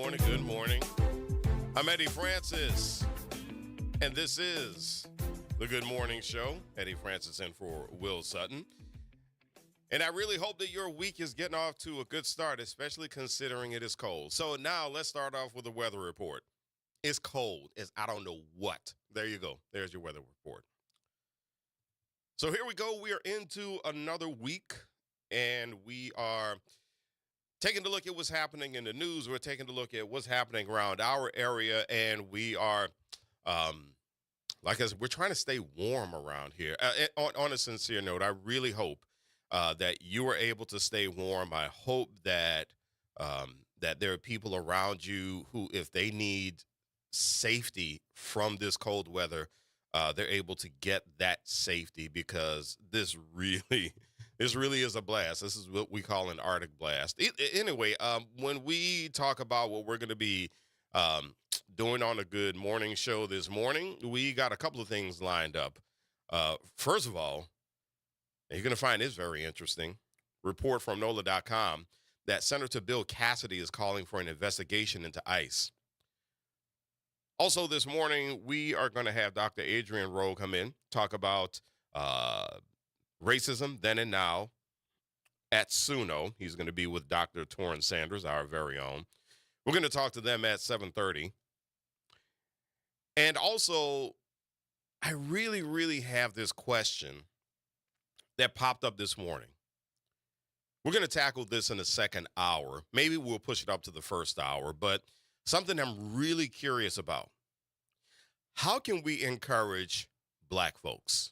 morning. Good morning. I'm Eddie Francis, and this is the Good Morning Show. Eddie Francis in for Will Sutton. And I really hope that your week is getting off to a good start, especially considering it is cold. So now let's start off with the weather report. It's cold. It's I don't know what. There you go. There's your weather report. So here we go. We are into another week, and we are taking a look at what's happening in the news. We're taking a look at what's happening around our area, and we are, like I said, we're trying to stay warm around here. On a sincere note, I really hope that you are able to stay warm. I hope that that there are people around you who, if they need safety from this cold weather, they're able to get that safety, because this really is a blast. This is what we call an Arctic blast. Anyway, when we talk about what we're going to be doing on a Good Morning Show this morning, we got a couple of things lined up. First of all, and you're going to find this very interesting, report from NOLA.com that Senator Bill Cassidy is calling for an investigation into ICE. Also this morning, we are going to have Dr. Adrian Rowe come in, talk about racism then and now at SUNO. He's going to be with Dr. Torrance Sanders, our very own. We're going to talk to them at 7:30. And also, I really have this question that popped up this morning. We're going to tackle this in the second hour. Maybe we'll push it up to the first hour, but something I'm really curious about. How can we encourage Black folks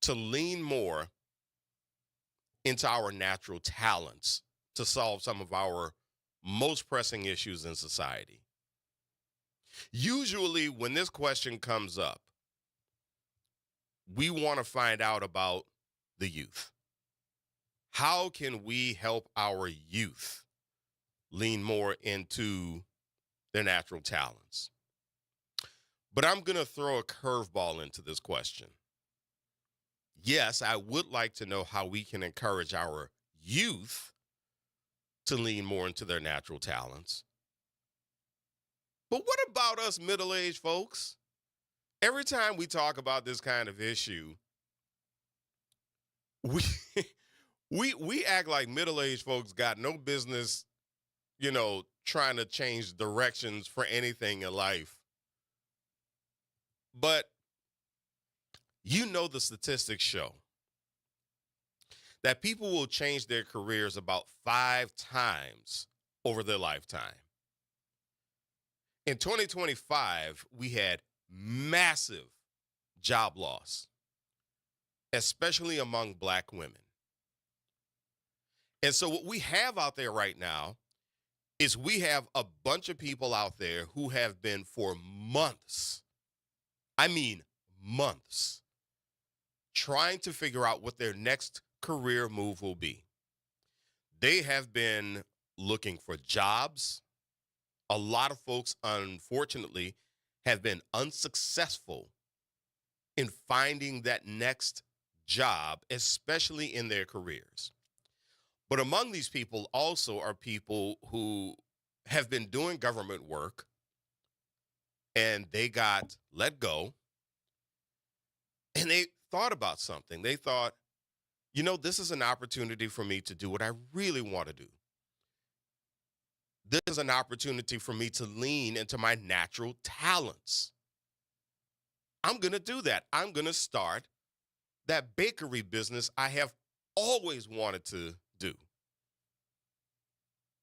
to lean more into our natural talents to solve some of our most pressing issues in society? Usually when this question comes up, we want to find out about the youth. How can we help our youth lean more into their natural talents? But I'm going to throw a curveball into this question. Yes, I would like to know how we can encourage our youth to lean more into their natural talents. But what about us middle-aged folks? Every time we talk about this kind of issue, we act like middle-aged folks got no business, trying to change directions for anything in life. But the statistics show that people will change their careers about 5 times over their lifetime. In 2025, we had massive job loss, especially among Black women. And so what we have out there right now is we have a bunch of people out there who have been for months, trying to figure out what their next career move will be. They have been looking for jobs. A lot of folks, unfortunately, have been unsuccessful in finding that next job, especially in their careers. But among these people also are people who have been doing government work and they got let go, and they thought about something. They thought, this is an opportunity for me to do what I really want to do. This is an opportunity for me to lean into my natural talents. I'm going to do that. I'm going to start that bakery business I have always wanted to do.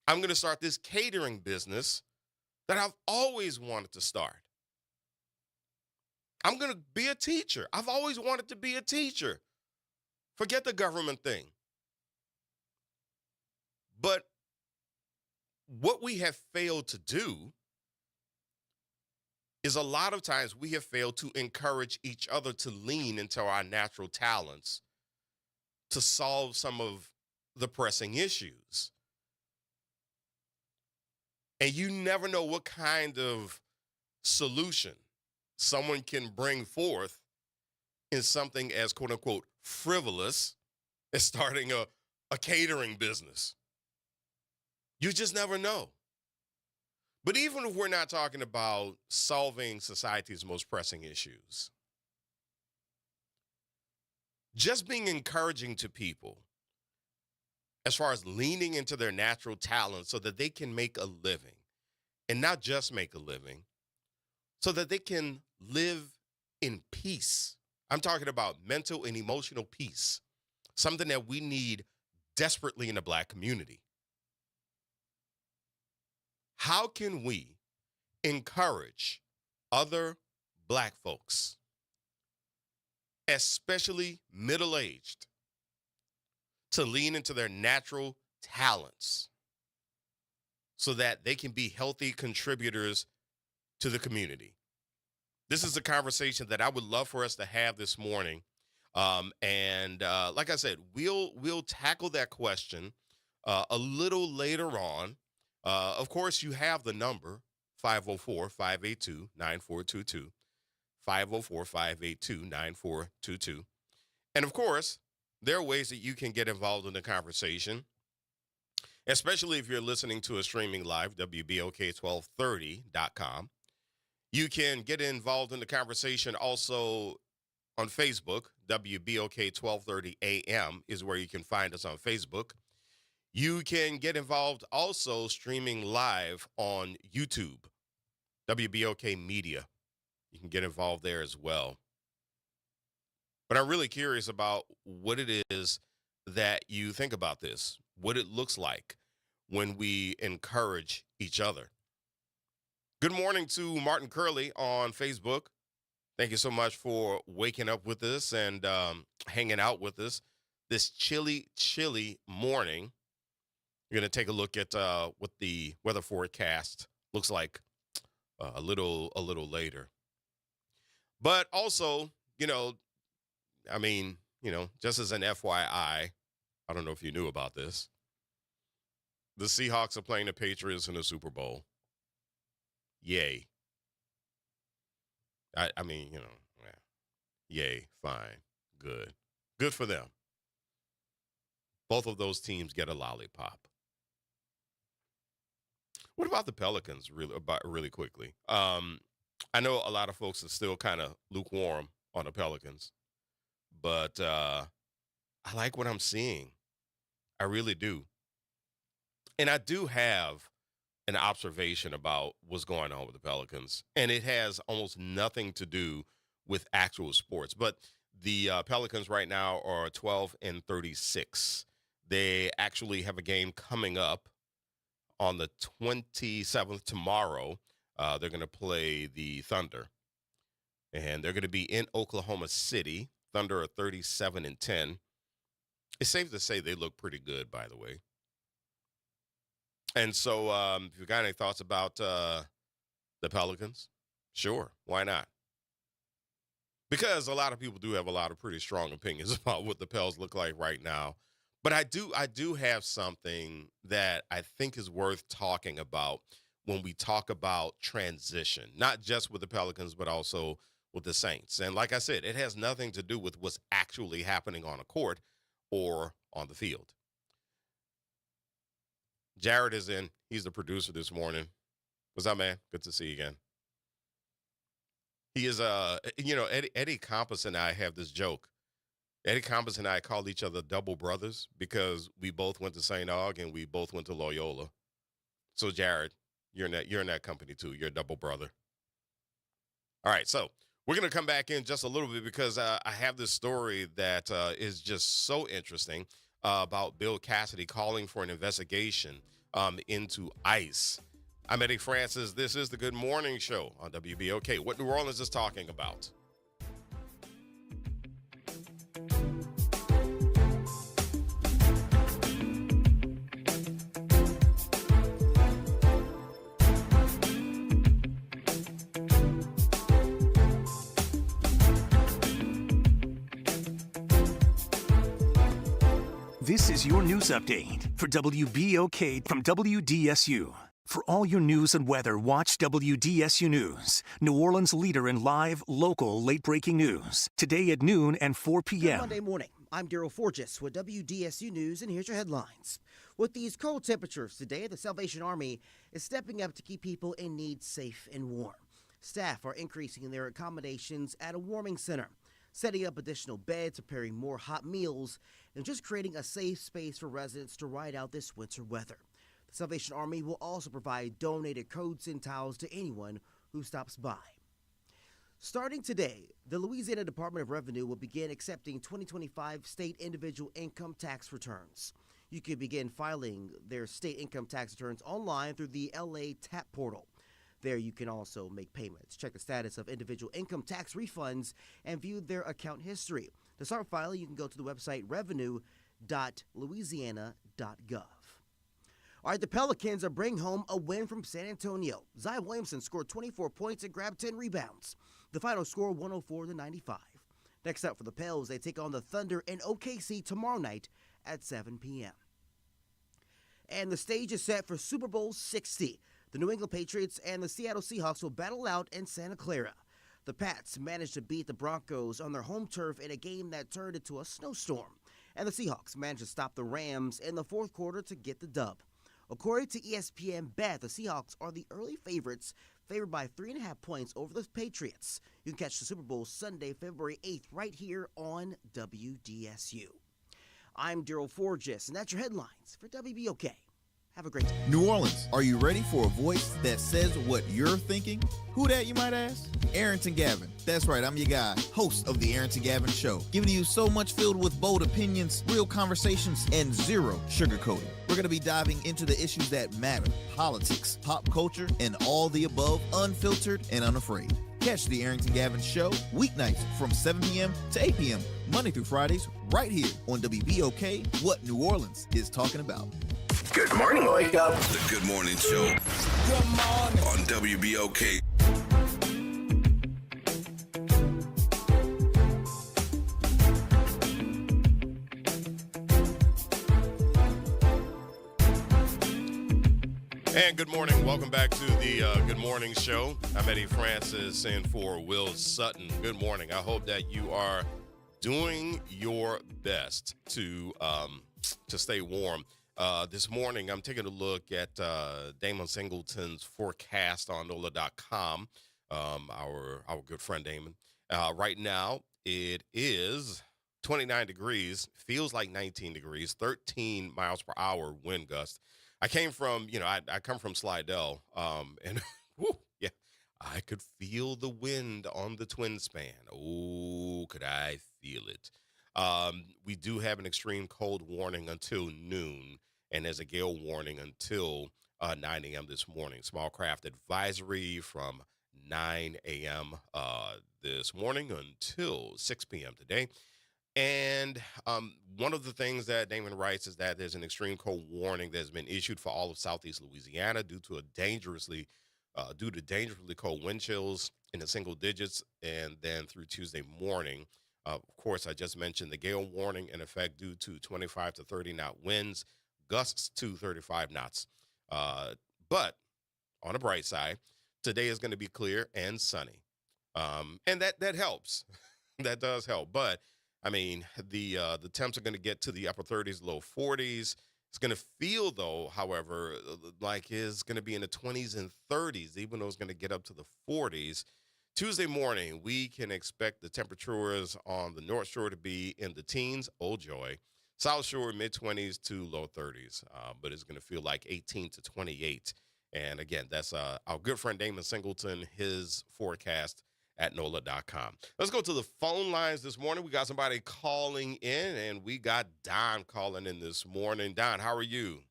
I'm going to start this catering business that I've always wanted to start. I'm going to be a teacher. I've always wanted to be a teacher. Forget the government thing. But what we have failed to do is a lot of times we have failed to encourage each other to lean into our natural talents to solve some of the pressing issues. And you never know what kind of solution someone can bring forth in something as quote unquote frivolous as starting a catering business. You just never know. But even if we're not talking about solving society's most pressing issues, just being encouraging to people as far as leaning into their natural talent so that they can make a living, and not just make a living, so that they can live in peace. I'm talking about mental and emotional peace, something that we need desperately in the Black community. How can we encourage other Black folks, especially middle-aged, to lean into their natural talents so that they can be healthy contributors to the community? This is a conversation that I would love for us to have this morning. Like I said, we'll tackle that question a little later on. Of course, you have the number 504-582-9422, 504-582-9422. And of course, there are ways that you can get involved in the conversation, especially if you're listening to a streaming live, WBOK1230.com. You can get involved in the conversation also on Facebook. WBOK 1230 AM is where you can find us on Facebook. You can get involved also streaming live on YouTube, WBOK Media. You can get involved there as well. But I'm really curious about what it is that you think about this, what it looks like when we encourage each other. Good morning to Martin Curley on Facebook. Thank you so much for waking up with us and hanging out with us this chilly morning. We're going to take a look at what the weather forecast looks like a little later. But also, just as an FYI, I don't know if you knew about this. The Seahawks are playing the Patriots in the Super Bowl. Yay. Yay, fine, good. Good for them. Both of those teams get a lollipop. What about the Pelicans, really quickly? I know a lot of folks are still kind of lukewarm on the Pelicans, but I like what I'm seeing. I really do. And I do have an observation about what's going on with the Pelicans, and it has almost nothing to do with actual sports. But the Pelicans right now are 12-36. They actually have a game coming up on the 27th tomorrow. They're going to play the Thunder, and they're going to be in Oklahoma City. Thunder are 37-10. It's safe to say they look pretty good, by the way. And so if you got any thoughts about the Pelicans, sure, why not? Because a lot of people do have a lot of pretty strong opinions about what the Pels look like right now. But I do have something that I think is worth talking about when we talk about transition, not just with the Pelicans, but also with the Saints. And like I said, it has nothing to do with what's actually happening on a court or on the field. Jared is in. He's the producer this morning. What's up, man? Good to see you again. He is, Eddie Compass and I have this joke. Eddie Compass and I call each other double brothers because we both went to St. Aug and we both went to Loyola. So, Jared, you're in that company, too. You're a double brother. All right, so we're going to come back in just a little bit because I have this story that is just so interesting about Bill Cassidy calling for an investigation into ICE. I'm Eddie Francis. This is the Good Morning Show on WBOK. What New Orleans is talking about. This is your news update for WBOK from WDSU. For all your news and weather, watch WDSU News, New Orleans' leader in live, local, late-breaking news. Today at noon and 4 p.m. Good Monday morning. I'm Daryl Forges with WDSU News, and here's your headlines. With these cold temperatures today, the Salvation Army is stepping up to keep people in need safe and warm. Staff are increasing their accommodations at a warming center, setting up additional beds, preparing more hot meals, and just creating a safe space for residents to ride out this winter weather. The Salvation Army will also provide donated coats and towels to anyone who stops by. Starting today, the Louisiana Department of Revenue will begin accepting 2025 state individual income tax returns. You can begin filing their state income tax returns online through the LA TAP portal. There you can also make payments, check the status of individual income tax refunds, and view their account history. To start filing, you can go to the website revenue.louisiana.gov. All right, the Pelicans are bringing home a win from San Antonio. Zion Williamson scored 24 points and grabbed 10 rebounds. The final score 104-95. Next up for the Pels, they take on the Thunder in OKC tomorrow night at 7 p.m. And the stage is set for Super Bowl 60. The New England Patriots and the Seattle Seahawks will battle out in Santa Clara. The Pats managed to beat the Broncos on their home turf in a game that turned into a snowstorm. And the Seahawks managed to stop the Rams in the fourth quarter to get the dub. According to ESPN Bet, the Seahawks are the early favorites, favored by 3.5 points over the Patriots. You can catch the Super Bowl Sunday, February 8th, right here on WDSU. I'm Daryl Forges, and that's your headlines for WBOK. Have a great day. New Orleans, are you ready for a voice that says what you're thinking? Who that, you might ask? Arrington Gavin. That's right, I'm your guy, host of The Arrington Gavin Show, giving you so much filled with bold opinions, real conversations, and zero sugarcoating. We're going to be diving into the issues that matter, politics, pop culture, and all the above, unfiltered and unafraid. Catch The Arrington Gavin Show weeknights from 7 p.m. to 8 p.m., Monday through Fridays, right here on WBOK, what New Orleans is talking about. Good morning, wake up. The Good Morning Show. Good morning. On WBOK. And good morning. Welcome back to the Good Morning Show. I'm Eddie Francis in for Will Sutton. Good morning. I hope that you are doing your best to stay warm. This morning, I'm taking a look at Damon Singleton's forecast on NOLA.com, our good friend Damon. Right now, it is 29 degrees, feels like 19 degrees, 13 miles per hour wind gust. I came from, I come from Slidell, and yeah, I could feel the wind on the twin span. Oh, could I feel it? We do have an extreme cold warning until noon. And there's a gale warning until 9 a.m. this morning. Small craft advisory from 9 a.m. This morning until 6 p.m. today. And one of the things that Damon writes is that there's an extreme cold warning that's been issued for all of Southeast Louisiana due to dangerously cold wind chills in the single digits, and then through Tuesday morning. Of course, I just mentioned the gale warning in effect due to 25 to 30 knot winds. Gusts to 35 knots. But on the bright side, today is going to be clear and sunny. And that helps. That does help. But, I mean, the temps are going to get to the upper 30s, low 40s. It's going to feel, though, however, like it's going to be in the 20s and 30s, even though it's going to get up to the 40s. Tuesday morning, we can expect the temperatures on the North Shore to be in the teens. Oh, joy. South Shore, mid-20s to low 30s, but it's going to feel like 18 to 28. And, again, that's our good friend Damon Singleton, his forecast at NOLA.com. Let's go to the phone lines this morning. We got somebody calling in, and we got Don calling in this morning. Don, how are you?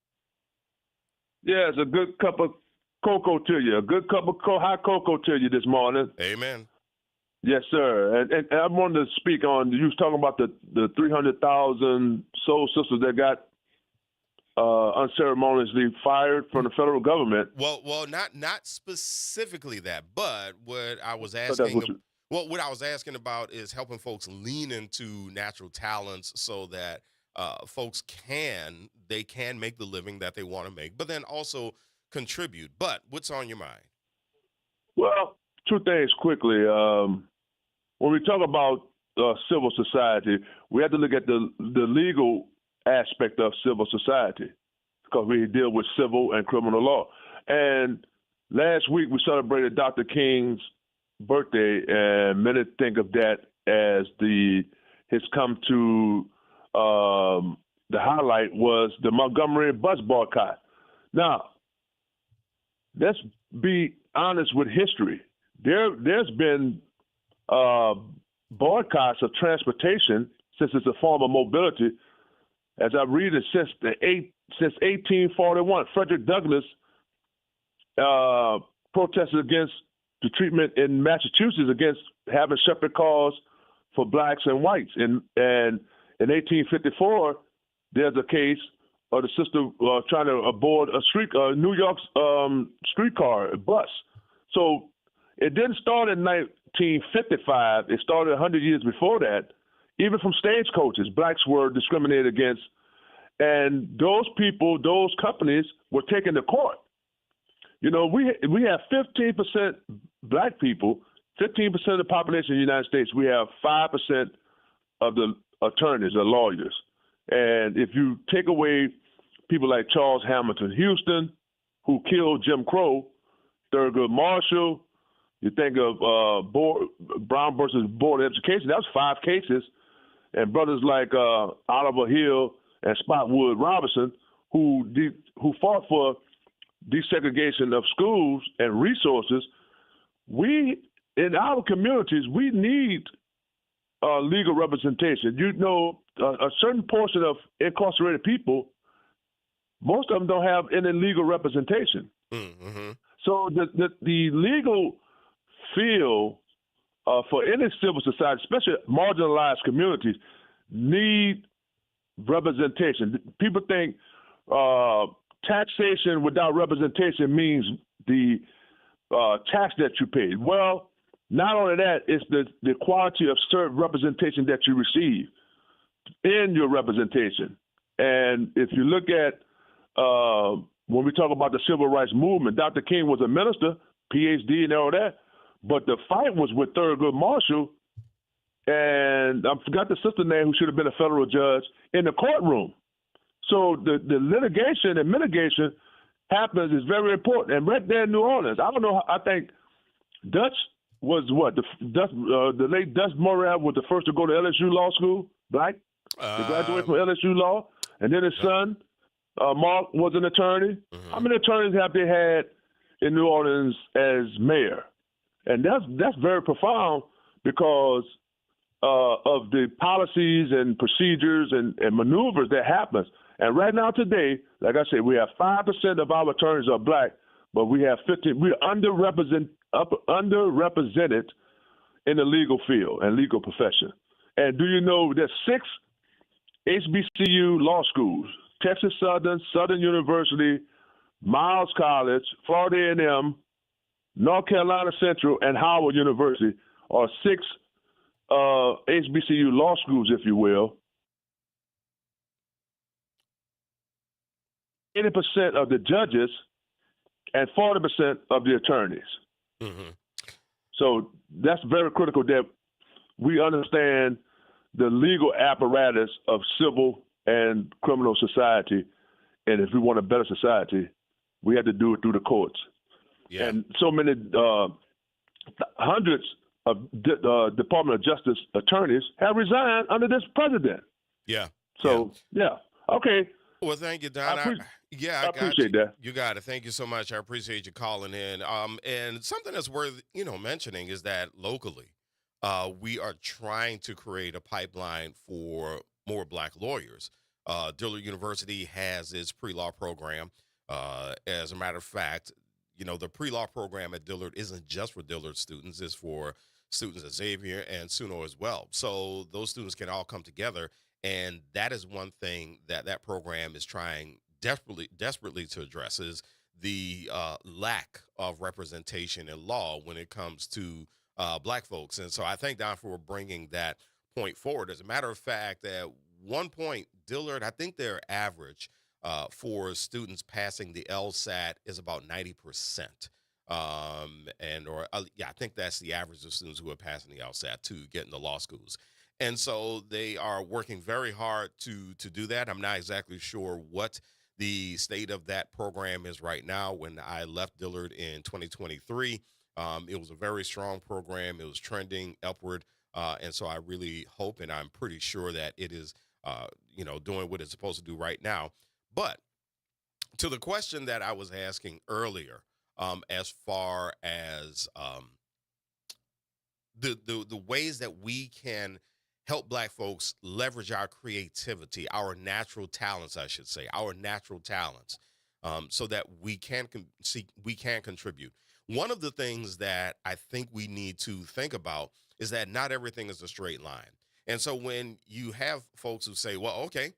Yeah, it's a good cup of cocoa to you, a good cup of hot cocoa to you this morning. Amen. Yes, sir. And I wanted to speak on, you was talking about the 300,000 soul sisters that got unceremoniously fired from the federal government. Well, not specifically that, but what I was asking, what I was asking about is helping folks lean into natural talents so that folks can make the living that they want to make, but then also contribute. But what's on your mind? Well, two things quickly. When we talk about civil society, we have to look at the legal aspect of civil society. because we deal with civil and criminal law. And last week we celebrated Dr. King's birthday, and many think of that as his come to the highlight was the Montgomery bus boycott. Now, let's be honest with history. There's been boycotts of transportation since it's a form of mobility. As I read it, since 1841, Frederick Douglass protested against the treatment in Massachusetts against having separate cars for blacks and whites. And in 1854, there's a case of the sister trying to board a New York's streetcar bus. So it didn't start in 1955. It started 100 years before that. Even from stagecoaches, blacks were discriminated against. And those people, those companies were taken to court. You know, we have 15% black people, 15% of the population of the United States. We have 5% of the attorneys or lawyers. And if you take away people like Charles Hamilton Houston, who killed Jim Crow, Thurgood Marshall, you think of Brown versus Board of Education, that was 5 cases. And brothers like Oliver Hill and Spotwood Robinson, who fought for desegregation of schools and resources. We, in our communities, we need legal representation. You know, a certain portion of incarcerated people, most of them don't have any legal representation. Mm-hmm. So the legal field for any civil society, especially marginalized communities, need representation. People think taxation without representation means the tax that you pay. Well, not only that, it's the quality of representation that you receive in your representation. And if you look at when we talk about the civil rights movement, Dr. King was a minister, PhD and all that, but the fight was with Thurgood Marshall, and I forgot the sister name who should have been a federal judge, in the courtroom. So the litigation and mitigation happens is very important. And right there in New Orleans, I don't know, I think Dutch was what? The late Dutch Moran was the first to go to LSU Law School, black, to graduate from LSU Law. And then his son, Mark, was an attorney. Mm-hmm. How many attorneys have they had in New Orleans as mayor? And that's very profound because of the policies and procedures and maneuvers that happens. And right now today, like I said, we have 5% of our attorneys are black, but we have 15. We're underrepresented in the legal field and legal profession. And do you know there's 6 HBCU law schools: Texas Southern, Southern University, Miles College, Florida A&M, North Carolina Central, and Howard University are 6 HBCU law schools, if you will. 80% of the judges and 40% of the attorneys. Mm-hmm. So that's very critical that we understand the legal apparatus of civil and criminal society. And if we want a better society, we have to do it through the courts. Yeah. And so many hundreds of Department of Justice attorneys have resigned under this president. Yeah. So, yeah. Okay. Well, thank you, Don. I appreciate that. You got it. Thank you so much. I appreciate you calling in. And something that's worth mentioning is that locally, we are trying to create a pipeline for more black lawyers. Dillard University has its pre-law program. As a matter of fact, the pre-law program at Dillard isn't just for Dillard students; it's for students at Xavier and SUNO as well. So those students can all come together. And that is one thing that program is trying desperately to address is the lack of representation in law when it comes to black folks. And so I thank Don for bringing that point forward. As a matter of fact, at one point, Dillard, I think their average for students passing the LSAT is about 90%. I think that's the average of students who are passing the LSAT to get into law schools. And so they are working very hard to do that. I'm not exactly sure what the state of that program is right now. When I left Dillard in 2023, it was a very strong program. It was trending upward. And so I really hope, and I'm pretty sure that it is, doing what it's supposed to do right now. But to the question that I was asking earlier, as far as the ways that we can help Black folks leverage our creativity, our natural talents, I should say, so that we can contribute. One of the things that I think we need to think about is that not everything is a straight line. And so when you have folks who say, well, okay,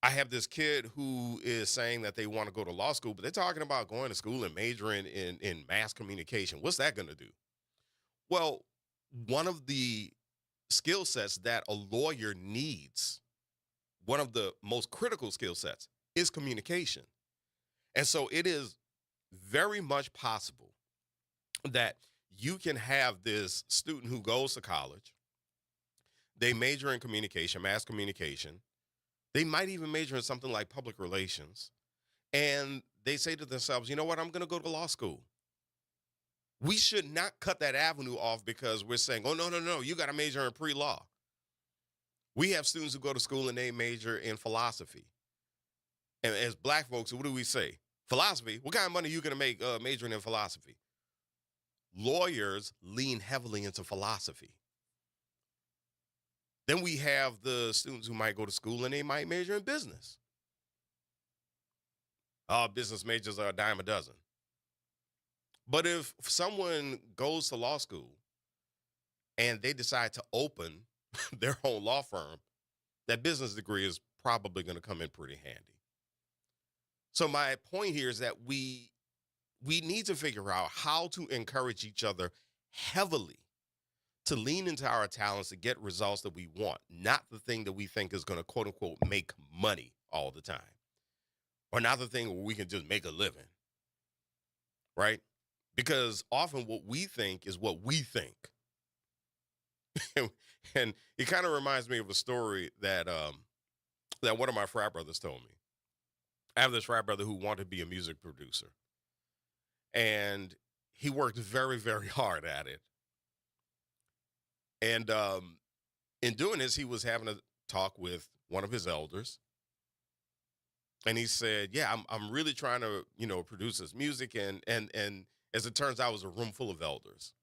I have this kid who is saying that they want to go to law school, but they're talking about going to school and majoring in mass communication. What's that going to do? Well, one of the skill sets that a lawyer needs, one of the most critical skill sets, is communication. And so it is very much possible that you can have this student who goes to college, they major in communication, mass communication, they might even major in something like public relations, and they say to themselves, you know what, I'm going to go to law school. We should not cut that avenue off because we're saying, oh, no, you got to major in pre-law. We have students who go to school and they major in philosophy. And as Black folks, what do we say? Philosophy? What kind of money are you going to make majoring in philosophy? Lawyers lean heavily into philosophy. Then we have the students who might go to school and they might major in business. Business majors are a dime a dozen. But if someone goes to law school and they decide to open their own law firm, that business degree is probably going to come in pretty handy. So my point here is that we need to figure out how to encourage each other heavily to lean into our talents to get results that we want, not the thing that we think is going to, quote unquote, make money all the time, or not the thing where we can just make a living, right? Because often what we think is what we think. And it kind of reminds me of a story that one of my frat brothers told me. I have this frat brother who wanted to be a music producer. And he worked very, very hard at it. And in doing this, he was having a talk with one of his elders. And he said, yeah, I'm really trying to, produce this music. And as it turns out, it was a room full of elders.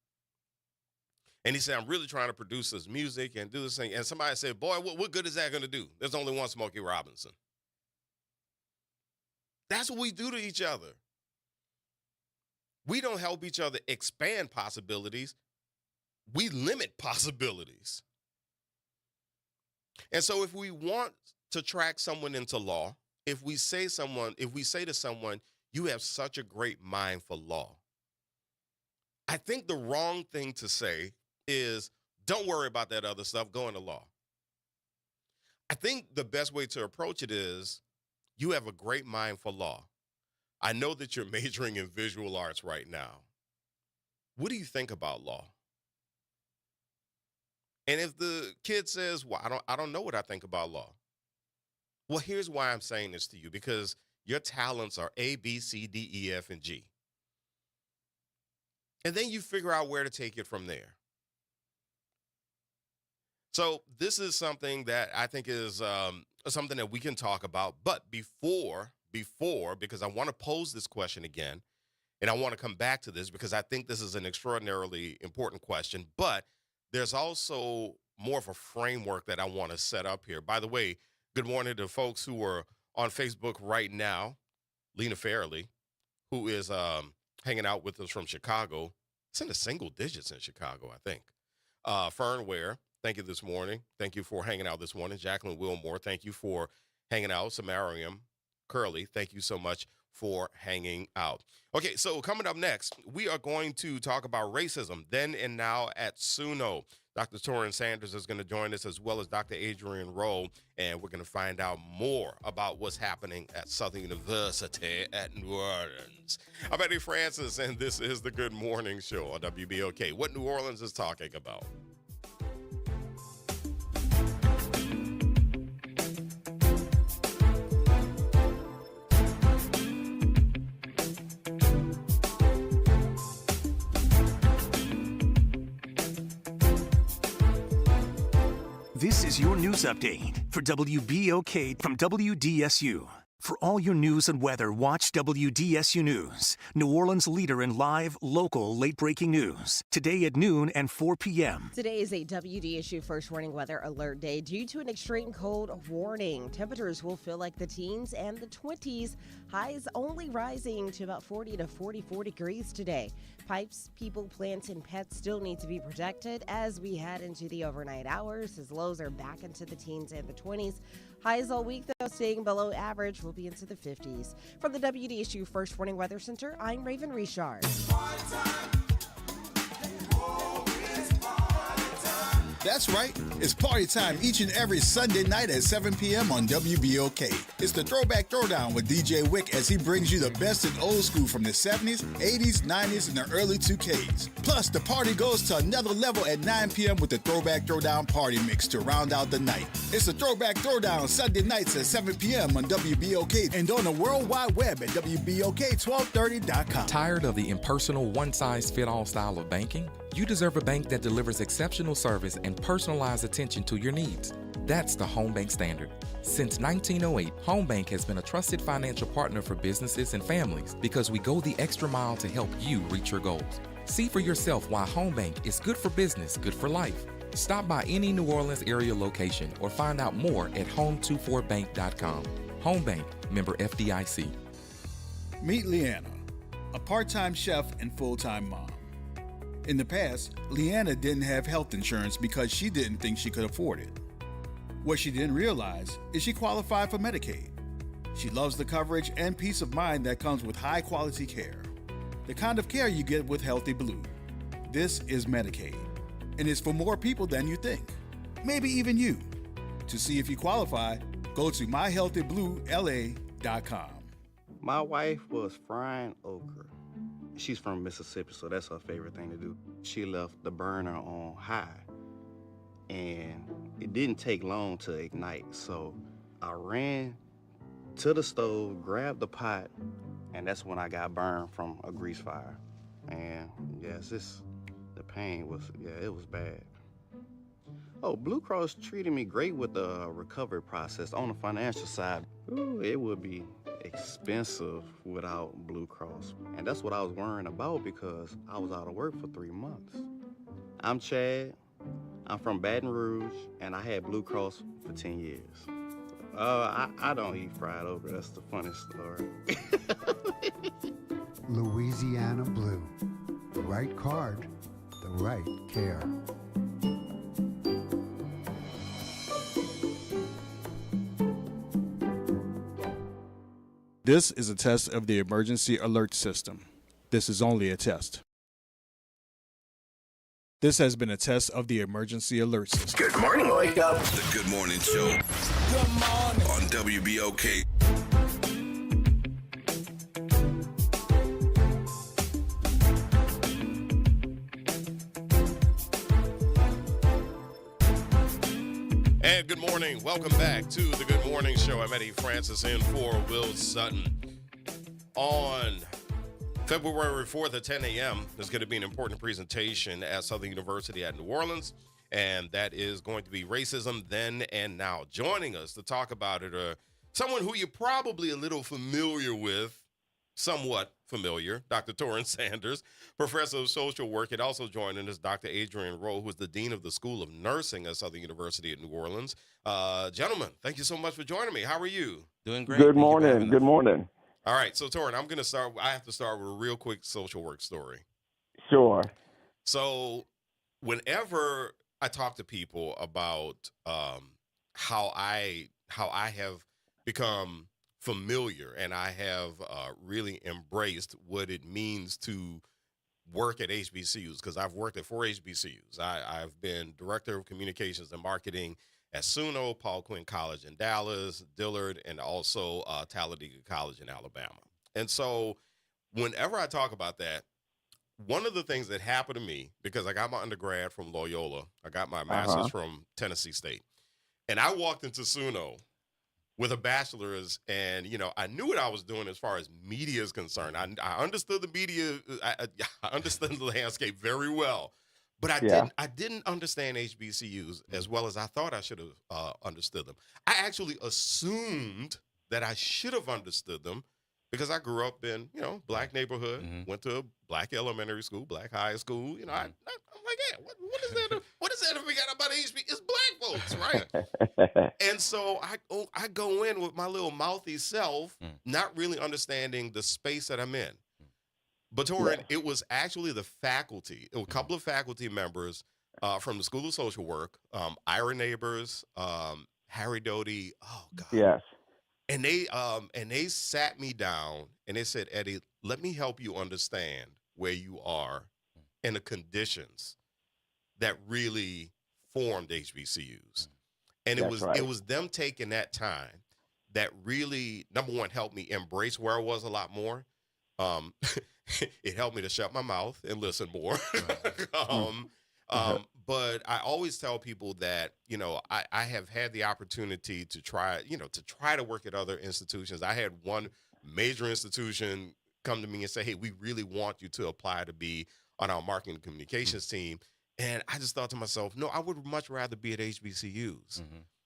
And he said, I'm really trying to produce this music and do this thing. And somebody said, boy, what good is that going to do? There's only one Smokey Robinson. That's what we do to each other. We don't help each other expand possibilities. We limit possibilities. And so if we want to track someone into law, if we say to someone, you have such a great mind for law, I think the wrong thing to say is, don't worry about that other stuff, go into law. I think the best way to approach it is, you have a great mind for law. I know that you're majoring in visual arts right now. What do you think about law? And if the kid says, well, I don't know what I think about law. Well, here's why I'm saying this to you, because your talents are A, B, C, D, E, F, and G. And then you figure out where to take it from there. So this is something that I think is something that we can talk about. But before, because I want to pose this question again, and I want to come back to this because I think this is an extraordinarily important question, but there's also more of a framework that I want to set up here. By the way, good morning to folks who are on Facebook right now. Lena Fairley, who is hanging out with us from Chicago. It's in the single digits in Chicago, I think. Fern Ware, thank you this morning. Thank you for hanging out this morning. Jacqueline Wilmore, thank you for hanging out. Samarium Curley, thank you so much for hanging out. Okay, so coming up next, we are going to talk about racism then and now at SUNO. Dr. Torrin Sanders is going to join us, as well as Dr. Adrian Rowe, and we're going to find out more about what's happening at Southern University at New Orleans. I'm Eddie Francis, and this is the Good Morning Show on WBOK. What New Orleans is talking about. This is your news update for WBOK from WDSU. For all your news and weather, watch WDSU News, New Orleans' leader in live, local, late-breaking news. Today at noon and 4 p.m. Today is a WDSU first warning weather alert day due to an extreme cold warning. Temperatures will feel like the teens and the 20s. Highs only rising to about 40 to 44 degrees today. Pipes, people, plants, and pets still need to be protected as we head into the overnight hours, as lows are back into the teens and the 20s. Highs all week, though, staying below average, will be into the 50s. From the WDSU First Warning Weather Center, I'm Raven Richard. That's right. It's party time each and every Sunday night at 7 p.m. on WBOK. It's the Throwback Throwdown with DJ Wick as he brings you the best in old school from the 70s, 80s, 90s, and the early 2Ks. Plus, the party goes to another level at 9 p.m. with the Throwback Throwdown Party Mix to round out the night. It's the Throwback Throwdown Sunday nights at 7 p.m. on WBOK and on the World Wide Web at WBOK1230.com. Tired of the impersonal, one-size-fit-all style of banking? You deserve a bank that delivers exceptional service and personalized attention to your needs. That's the Home Bank Standard. Since 1908, Home Bank has been a trusted financial partner for businesses and families because we go the extra mile to help you reach your goals. See for yourself why Home Bank is good for business, good for life. Stop by any New Orleans area location or find out more at home24bank.com. Home Bank, member FDIC. Meet Leanna, a part-time chef and full-time mom. In the past, Leanna didn't have health insurance because she didn't think she could afford it. What she didn't realize is she qualified for Medicaid. She loves the coverage and peace of mind that comes with high-quality care. The kind of care you get with Healthy Blue. This is Medicaid, and it's for more people than you think. Maybe even you. To see if you qualify, go to myhealthybluela.com. My wife was frying okra. She's from Mississippi, so that's her favorite thing to do. She left the burner on high, and it didn't take long to ignite. So I ran to the stove, grabbed the pot, and that's when I got burned from a grease fire. And yes, the pain was, it was bad. Oh, Blue Cross treated me great with the recovery process. On the financial side, it would be expensive without Blue Cross. And that's what I was worrying about because I was out of work for 3 months. I'm Chad. I'm from Baton Rouge, and I had Blue Cross for 10 years. I don't eat fried okra. That's the funniest story. Louisiana Blue. The right card, the right care. This is a test of the emergency alert system. This is only a test. This has been a test of the emergency alert system. Good morning, wake up. The Good Morning Show. Good morning. On WBOK. And good morning. Welcome back to the Good Morning Show. I'm Eddie Francis in for Will Sutton. On February 4th at 10 a.m., there's going to be an important presentation at Southern University at New Orleans, and that is going to be Racism Then and Now. Joining us to talk about it are someone who you're probably a little familiar with, somewhat familiar, Dr. Torrance Sanders, professor of social work, and also joining us Dr. Adrian Rowe, who is the dean of the School of Nursing at Southern University at New Orleans. Gentlemen, thank you so much for joining me. How are you? Doing great. Good morning. Good morning. All right, so Torrance, I'm going to start. I have to start with a real quick social work story. Sure. So whenever I talk to people about how I have become familiar and I have really embraced what it means to work at HBCUs, because I've worked at 4 HBCUs. I've been director of communications and marketing at SUNO, Paul Quinn College in Dallas, Dillard, and also Talladega College in Alabama. And so whenever I talk about that, one of the things that happened to me, because I got my undergrad from Loyola, I got my master's from Tennessee State, and I walked into SUNO with a bachelor's, and, you know, I knew what I was doing as far as media is concerned. I understood the media, I understood the landscape very well. But Yeah. I didn't understand HBCUs as well as I thought I should have understood them. I actually assumed that I should have understood them because I grew up in, black neighborhood, went to a black elementary school, black high school. I'm like, yeah, what is that? What is that if we got about HB? It's black folks, right? And so I go in with my little mouthy self, not really understanding the space that I'm in. But Torin, it was actually the faculty, a couple of faculty members from the School of Social Work, Ira Neighbors, Harry Doty. Oh God. Yes. And they sat me down and they said, Eddie, let me help you understand where you are and the conditions that really formed HBCUs. And That's right. it was them taking that time that really, number one, helped me embrace where I was a lot more. It helped me to shut my mouth and listen more. But I always tell people that, I have had the opportunity to try to work at other institutions. I had one major institution come to me and say, hey, we really want you to apply to be on our marketing and communications team. And I just thought to myself, no, I would much rather be at HBCUs.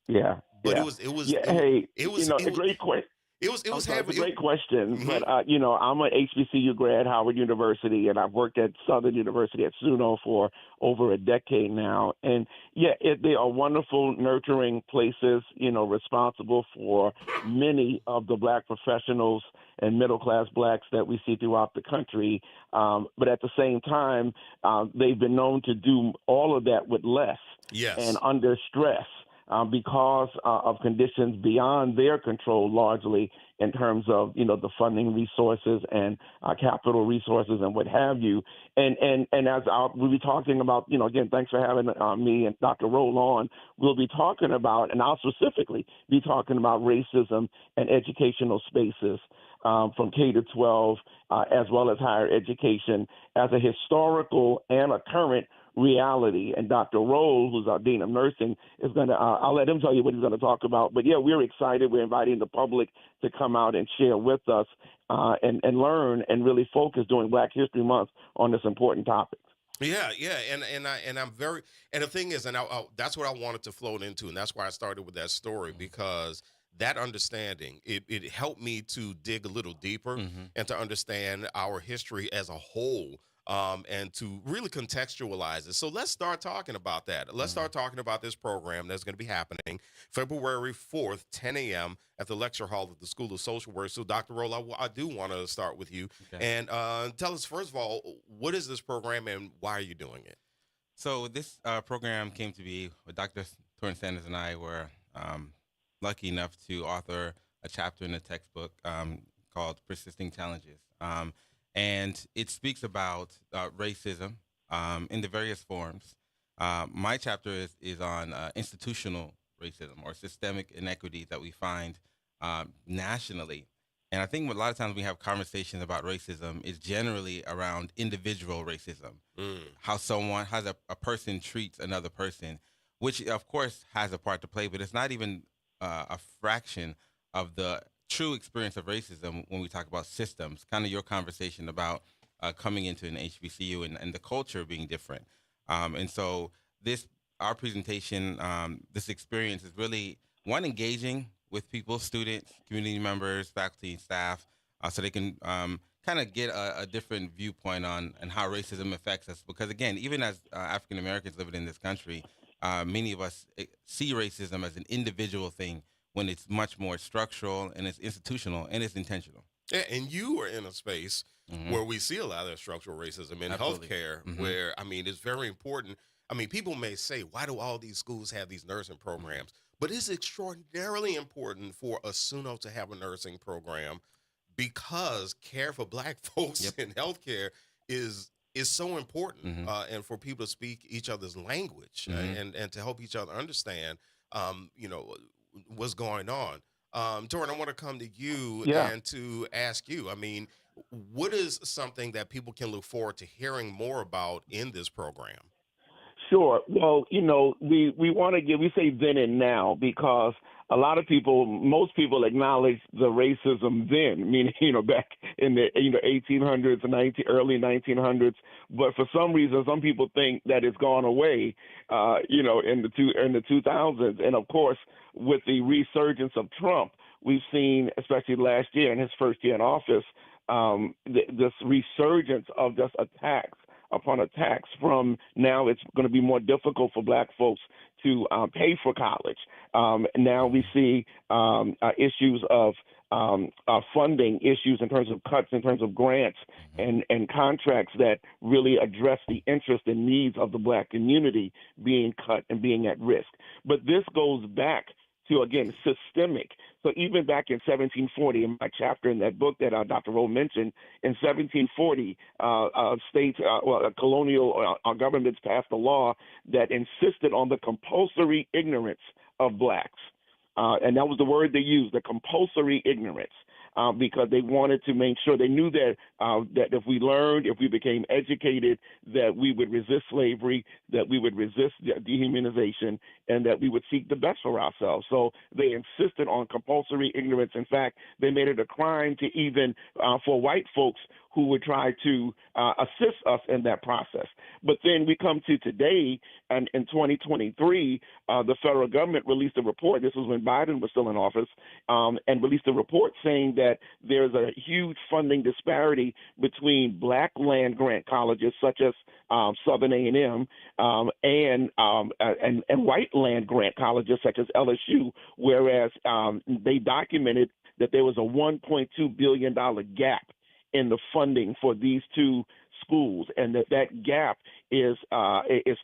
Yeah. But yeah. it was a great question. It was It's a great question, but I'm an HBCU grad, Howard University, and I've worked at Southern University at SUNO for over a decade now. And they are wonderful, nurturing places, responsible for many of the black professionals and middle-class blacks that we see throughout the country. But at the same time, they've been known to do all of that with less and under stress. Because of conditions beyond their control, largely in terms of the funding resources and capital resources and what have you. And as we'll be talking about, again, thanks for having me and Dr. Roll on. We'll be talking about, and I'll specifically be talking about racism and educational spaces from K to 12, as well as higher education, as a historical and a current reality. And Dr. Roll, who's our Dean of Nursing, is going to, I'll let him tell you what he's going to talk about. But we're excited. We're inviting the public to come out and share with us and learn and really focus during Black History Month on this important topic. Yeah, and I'm very, and the thing is, and that's what I wanted to float into, and that's why I started with that story, because that understanding, it helped me to dig a little deeper and to understand our history as a whole. And to really contextualize it. So let's start talking about that. Let's start talking about this program that's going to be happening February 4th, 10 a.m. at the lecture hall of the School of Social Work. So Dr. Roll, I do want to start with you. And tell us, first of all, what is this program and why are you doing it? So this program came to be with Dr. Torin Sanders and I were lucky enough to author a chapter in the textbook called Persisting Challenges. And it speaks about racism in the various forms. My chapter is on institutional racism or systemic inequities that we find nationally. And I think a lot of times we have conversations about racism is generally around individual racism, how a person treats another person, which of course has a part to play, but it's not even a fraction of the true experience of racism when we talk about systems, kind of your conversation about coming into an HBCU and the culture being different. And so our presentation, this experience is really, one, engaging with people, students, community members, faculty, and staff, so they can kind of get a different viewpoint on how racism affects us. Because again, even as African Americans living in this country, many of us see racism as an individual thing, when it's much more structural and it's institutional and it's intentional. Yeah, and you are in a space where we see a lot of that structural racism in healthcare, where, it's very important. People may say, why do all these schools have these nursing programs? But it's extraordinarily important for a SUNO to have a nursing program because care for Black folks in healthcare is so important, and for people to speak each other's language and to help each other understand, what's going on. Torin, I want to come to you and to ask you, what is something that people can look forward to hearing more about in this program? Sure. Well, we want to we say then and now because a lot of people, most people acknowledge the racism then, meaning, back in the, 1800s, early 1900s. But for some reason, some people think that it's gone away, in the 2000s. And of course, with the resurgence of Trump, we've seen, especially last year in his first year in office, this resurgence of just attacks upon attacks from now it's going to be more difficult for black folks to pay for college. Now we see issues of funding issues in terms of cuts, in terms of grants and contracts that really address the interest and needs of the black community being cut and being at risk. But this goes back to, again, systemic. So even back in 1740, in my chapter in that book that Dr. Rowe mentioned, in 1740, colonial governments passed a law that insisted on the compulsory ignorance of blacks. And that was the word they used, the compulsory ignorance, because they wanted to make sure they knew that if we learned, if we became educated, that we would resist slavery, that we would resist dehumanization, and that we would seek the best for ourselves. So they insisted on compulsory ignorance. In fact, they made it a crime to even for white folks who would try to assist us in that process. But then we come to today, and in 2023, the federal government released a report. This was when Biden was still in office, and released a report saying that there's a huge funding disparity between black land-grant colleges, such as Southern A&M, and white land-grant colleges, such as LSU, whereas they documented that there was a $1.2 billion gap in the funding for these two schools, and that gap is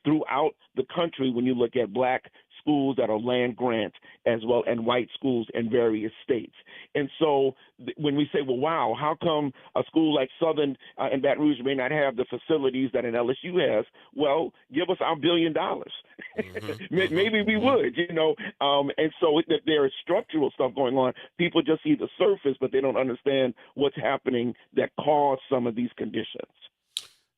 throughout the country when you look at black schools that are land grant as well and white schools in various states. And so when we say, well, wow, how come a school like Southern in Baton Rouge may not have the facilities that an LSU has? Well, give us our $1 billion. Maybe we would, and so there is structural stuff going on. People just see the surface, but they don't understand what's happening that caused some of these conditions.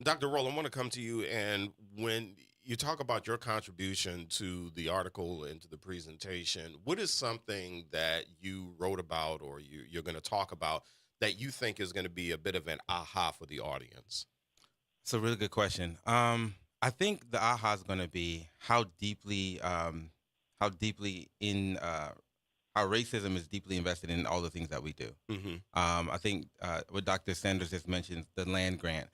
Dr. Rowe, I want to come to you, and when you talk about your contribution to the article and to the presentation, what is something that you wrote about or you're going to talk about that you think is going to be a bit of an aha for the audience? It's a really good question. I think the aha is going to be how racism is deeply invested in all the things that we do. Mm-hmm. I think what Dr. Sanders just mentioned, the land grant.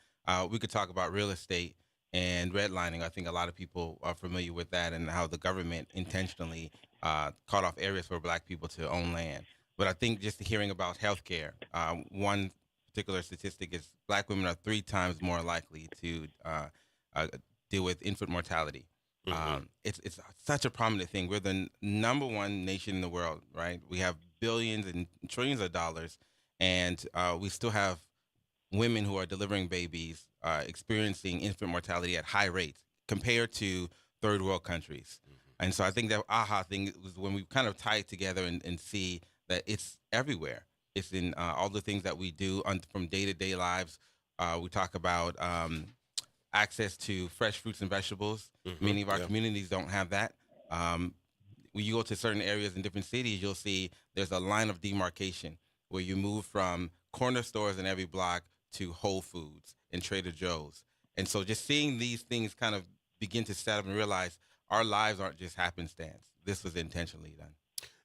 We could talk about real estate and redlining. I think a lot of people are familiar with that and how the government intentionally cut off areas for black people to own land. But I think just hearing about healthcare, one particular statistic is black women are 3 times more likely to deal with infant mortality. Mm-hmm. It's such a prominent thing. We're the number one nation in the world, right? We have billions and trillions of dollars, and we still have women who are delivering babies experiencing infant mortality at high rates compared to third world countries. Mm-hmm. And so I think that aha thing was when we kind of tie it together and see that it's everywhere. It's in all the things that we do from day-to-day lives. We talk about access to fresh fruits and vegetables. Mm-hmm. Many of our communities don't have that. When you go to certain areas in different cities, you'll see there's a line of demarcation where you move from corner stores in every block to Whole Foods and Trader Joe's. And so just seeing these things kind of begin to set up and realize our lives aren't just happenstance. This was intentionally done.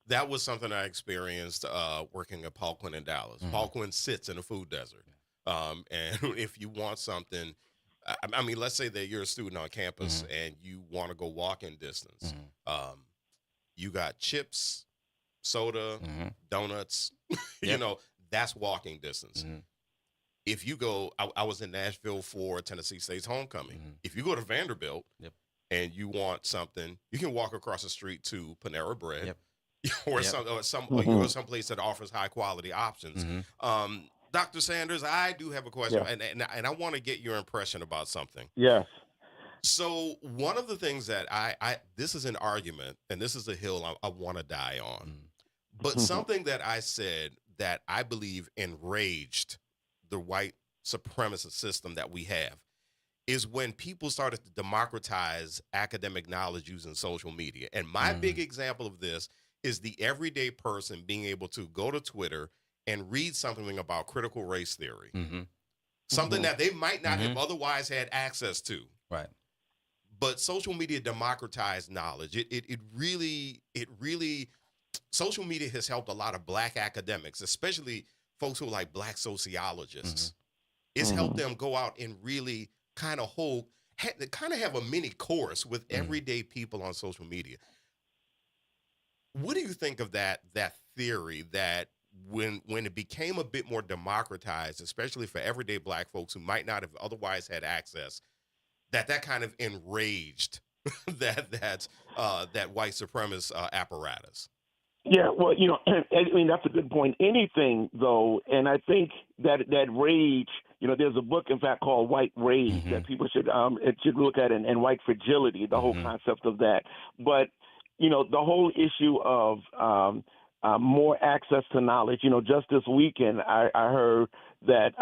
That was something I experienced working at Paul Quinn in Dallas. Mm-hmm. Paul Quinn sits in a food desert. And if you want something, I mean, let's say that you're a student on campus mm-hmm. and you want to go walking distance. Mm-hmm. You got chips, soda, mm-hmm. donuts, that's walking distance. Mm-hmm. If you go, I was in Nashville for Tennessee State's homecoming. Mm-hmm. If you go to Vanderbilt and you want something, you can walk across the street to Panera Bread or some place that offers high quality options. Mm-hmm. Dr. Sanders, I do have a question, and I want to get your impression about something. Yes. So one of the things that I this is an argument, and this is a hill I want to die on, mm-hmm. but something that I said that I believe enraged the white supremacist system that we have is when people started to democratize academic knowledge using social media. And my big example of this is the everyday person being able to go to Twitter and read something about critical race theory, something that they might not have otherwise had access to. Right. But social media democratized knowledge. It really, social media has helped a lot of Black academics, especially folks who are like Black sociologists. It's helped them go out and really kind of have a mini course with everyday people on social media. What do you think of that theory that when it became a bit more democratized, especially for everyday Black folks who might not have otherwise had access, that kind of enraged that white supremacist apparatus? Yeah, well, I mean, that's a good point. Anything, though, and I think that rage, there's a book, in fact, called White Rage that people should look at, and White Fragility, the whole concept of that. But, the whole issue of more access to knowledge, just this weekend, I heard that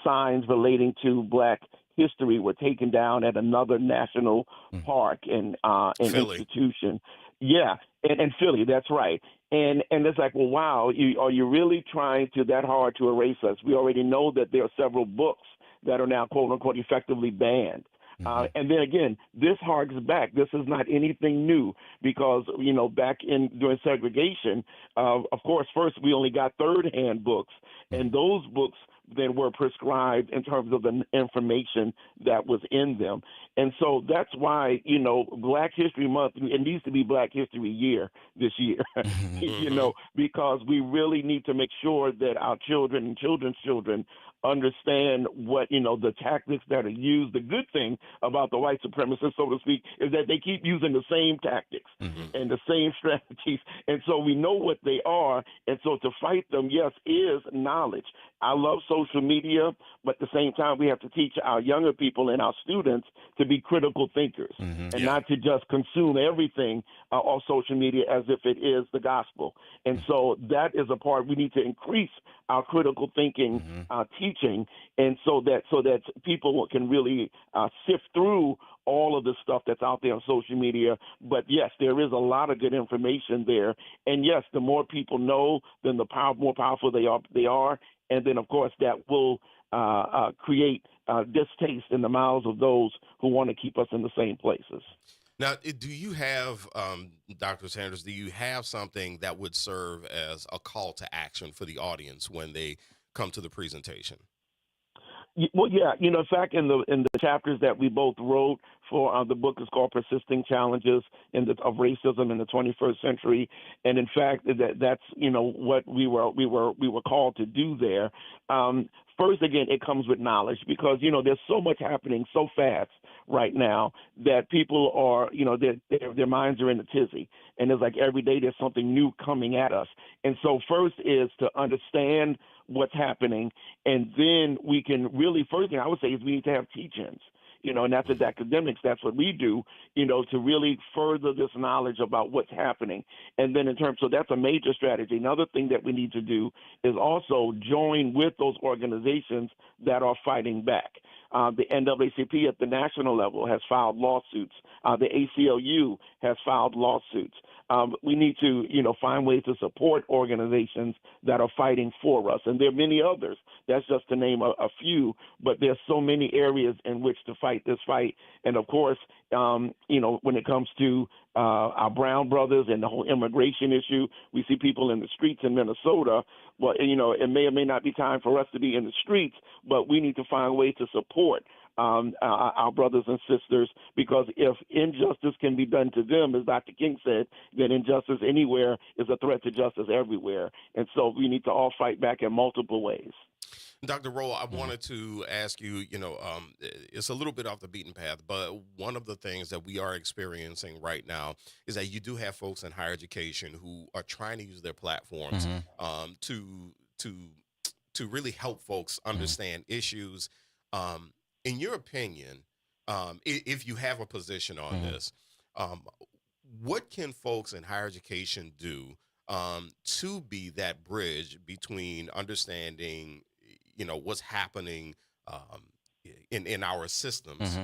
signs relating to Black history were taken down at another national park and institution. Yeah, and Philly, that's right. And it's like, well, wow, are you really trying that hard to erase us? We already know that there are several books that are now, quote unquote, effectively banned. And then again, this harks back. This is not anything new because, back during segregation, of course, first we only got third-hand books, and those books then were prescribed in terms of the information that was in them. And so that's why, Black History Month, it needs to be Black History Year this year, because we really need to make sure that our children and children's children understand what, the tactics that are used. The good thing about the white supremacists, so to speak, is that they keep using the same tactics and the same strategies. And so we know what they are. And so to fight them, yes, is knowledge. I love social media, but at the same time, we have to teach our younger people and our students to be critical thinkers and not to just consume everything on social media as if it is the gospel. And so that is a part we need to increase our critical thinking teaching, and so that people can really sift through all of the stuff that's out there on social media. But yes, there is a lot of good information there, and yes, the more people know, then the more powerful they are, and then of course that will create distaste in the mouths of those who want to keep us in the same places. Now, do you have, Dr. Sanders, do you have something that would serve as a call to action for the audience when they come to the presentation? Well, yeah, in fact, in the chapters that we both wrote for the book is called "Persisting Challenges of Racism in the 21st Century," and in fact, that's what we were called to do there. First, again, it comes with knowledge because there's so much happening so fast right now that people are their minds are in a tizzy, and it's like every day there's something new coming at us. And so first is to understand what's happening, and then we can really, first thing I would say is we need to have teach-ins. And that's as academics, that's what we do, to really further this knowledge about what's happening. And then so that's a major strategy. Another thing that we need to do is also join with those organizations that are fighting back. The NAACP at the national level has filed lawsuits. The ACLU has filed lawsuits. We need to, find ways to support organizations that are fighting for us. And there are many others. That's just to name a few, but there's so many areas in which to fight this fight. And of course, when it comes to our brown brothers and the whole immigration issue, we see people in the streets in Minnesota. Well, it may or may not be time for us to be in the streets, but we need to find ways to support our brothers and sisters, because if injustice can be done to them, as Dr. King said, then injustice anywhere is a threat to justice everywhere. And so we need to all fight back in multiple ways. Dr. Rolle, I wanted to ask you, it's a little bit off the beaten path, but one of the things that we are experiencing right now is that you do have folks in higher education who are trying to use their platforms to really help folks understand issues. In your opinion, if you have a position on this, what can folks in higher education do to be that bridge between understanding, what's happening in our systems.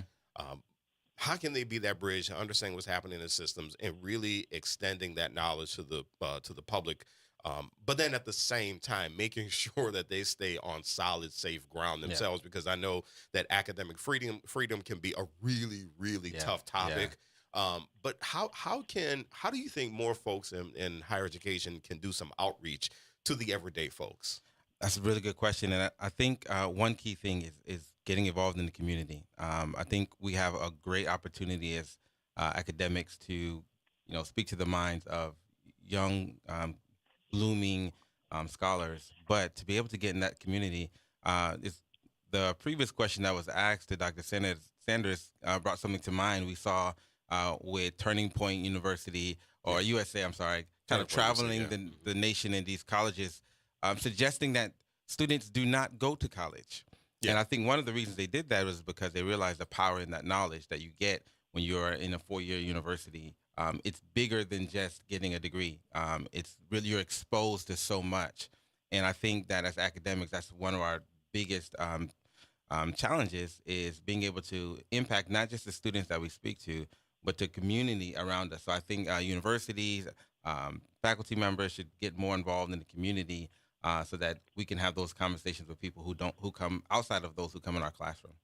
How can they be that bridge, understanding what's happening in the systems, and really extending that knowledge to the public? But then at the same time, making sure that they stay on solid, safe ground themselves, because I know that academic freedom can be a really, really tough topic. But how do you think more folks in higher education can do some outreach to the everyday folks? That's a really good question, and I think one key thing is getting involved in the community. I think we have a great opportunity as academics to, speak to the minds of young, blooming scholars, but to be able to get in that community is the previous question that was asked to Dr. Sanders brought something to mind. We saw with Turning Point University or USA, I'm sorry, kind of traveling the nation in these colleges, suggesting that students do not go to college. And I think one of the reasons they did that was because they realized the power in that knowledge that you get when you're in a 4-year university. It's bigger than just getting a degree. It's really, you're exposed to so much. And I think that as academics, that's one of our biggest challenges, is being able to impact not just the students that we speak to, but the community around us. So I think universities, faculty members should get more involved in the community so that we can have those conversations with people who come outside of those who come in our classroom.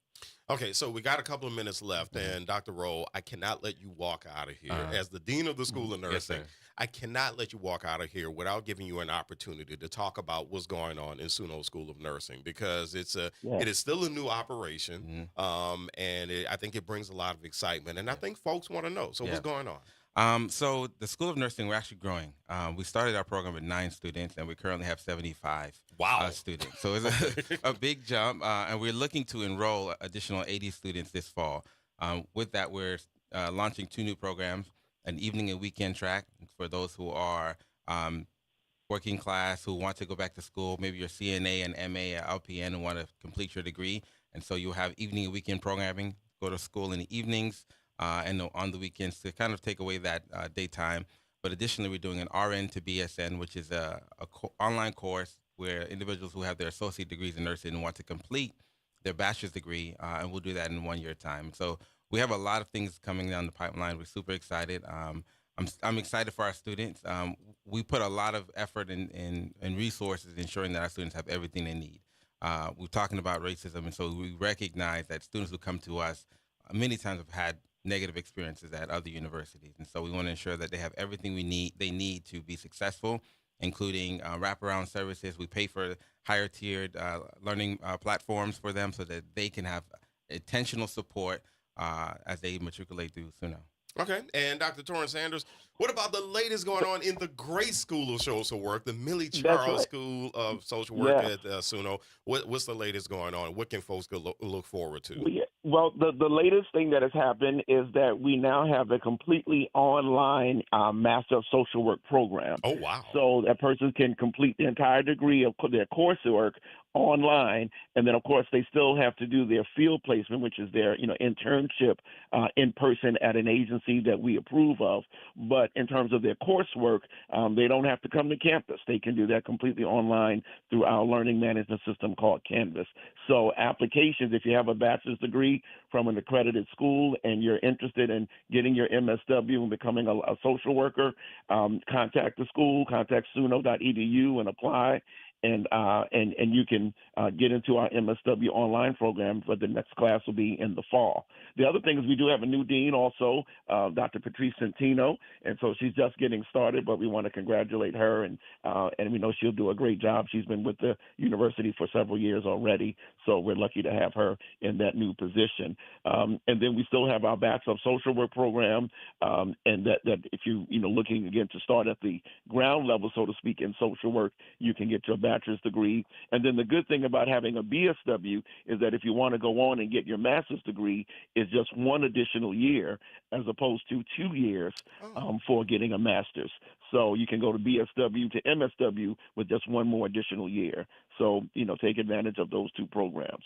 Okay, so we got a couple of minutes left, and Dr. Rowe, I cannot let you walk out of here. As the Dean of the School of Nursing, I cannot let you walk out of here without giving you an opportunity to talk about what's going on in SUNO School of Nursing, because it is still a new operation, and I think it brings a lot of excitement, and I think folks want to know. So what's going on? So the School of Nursing, we're actually growing. We started our program with 9 students, and we currently have 75 students. So it's a big jump, and we're looking to enroll additional 80 students this fall. With that, we're launching 2 new programs, an evening and weekend track for those who are working class, who want to go back to school. Maybe you're CNA and MA or LPN and want to complete your degree. And so you'll have evening and weekend programming, go to school in the evenings, and on the weekends to kind of take away that daytime. But additionally, we're doing an RN to BSN, which is a online course where individuals who have their associate degrees in nursing want to complete their bachelor's degree, and we'll do that in 1 year time. So we have a lot of things coming down the pipeline. We're super excited. I'm excited for our students. We put a lot of effort and resources ensuring that our students have everything they need. We're talking about racism, and so we recognize that students who come to us many times have had negative experiences at other universities. And so we want to ensure that they have everything they need to be successful, including wraparound services. We pay for higher tiered learning platforms for them so that they can have intentional support as they matriculate through SUNO. Okay, and Dr. Torrance Sanders, what about the latest going on in the great School of Social Work, the Millie Charles School of Social Work at SUNO? What's the latest going on? What can folks look forward to? Well, the latest thing that has happened is that we now have a completely online Master of Social Work program. Oh, wow. So that person can complete the entire degree of their coursework online, and then, of course, they still have to do their field placement, which is their internship in person at an agency that we approve of. But in terms of their coursework, they don't have to come to campus. They can do that completely online through our learning management system called Canvas. So applications, if you have a bachelor's degree from an accredited school and you're interested in getting your MSW and becoming a social worker, contact the school, contact suno.edu and apply. And you can get into our MSW online program, but the next class will be in the fall. The other thing is we do have a new dean also, Dr. Patrice Centino, and so she's just getting started, but we want to congratulate her, and we know she'll do a great job. She's been with the university for several years already, so we're lucky to have her in that new position. And then we still have our Bachelor of Social Work program, and that if you looking again to start at the ground level, so to speak, in social work, you can get your bachelor's degree. And then the good thing about having a BSW is that if you want to go on and get your master's degree, it's just 1 additional year as opposed to 2 years for getting a master's. So you can go to BSW to MSW with just 1 more additional year. So, take advantage of those 2 programs.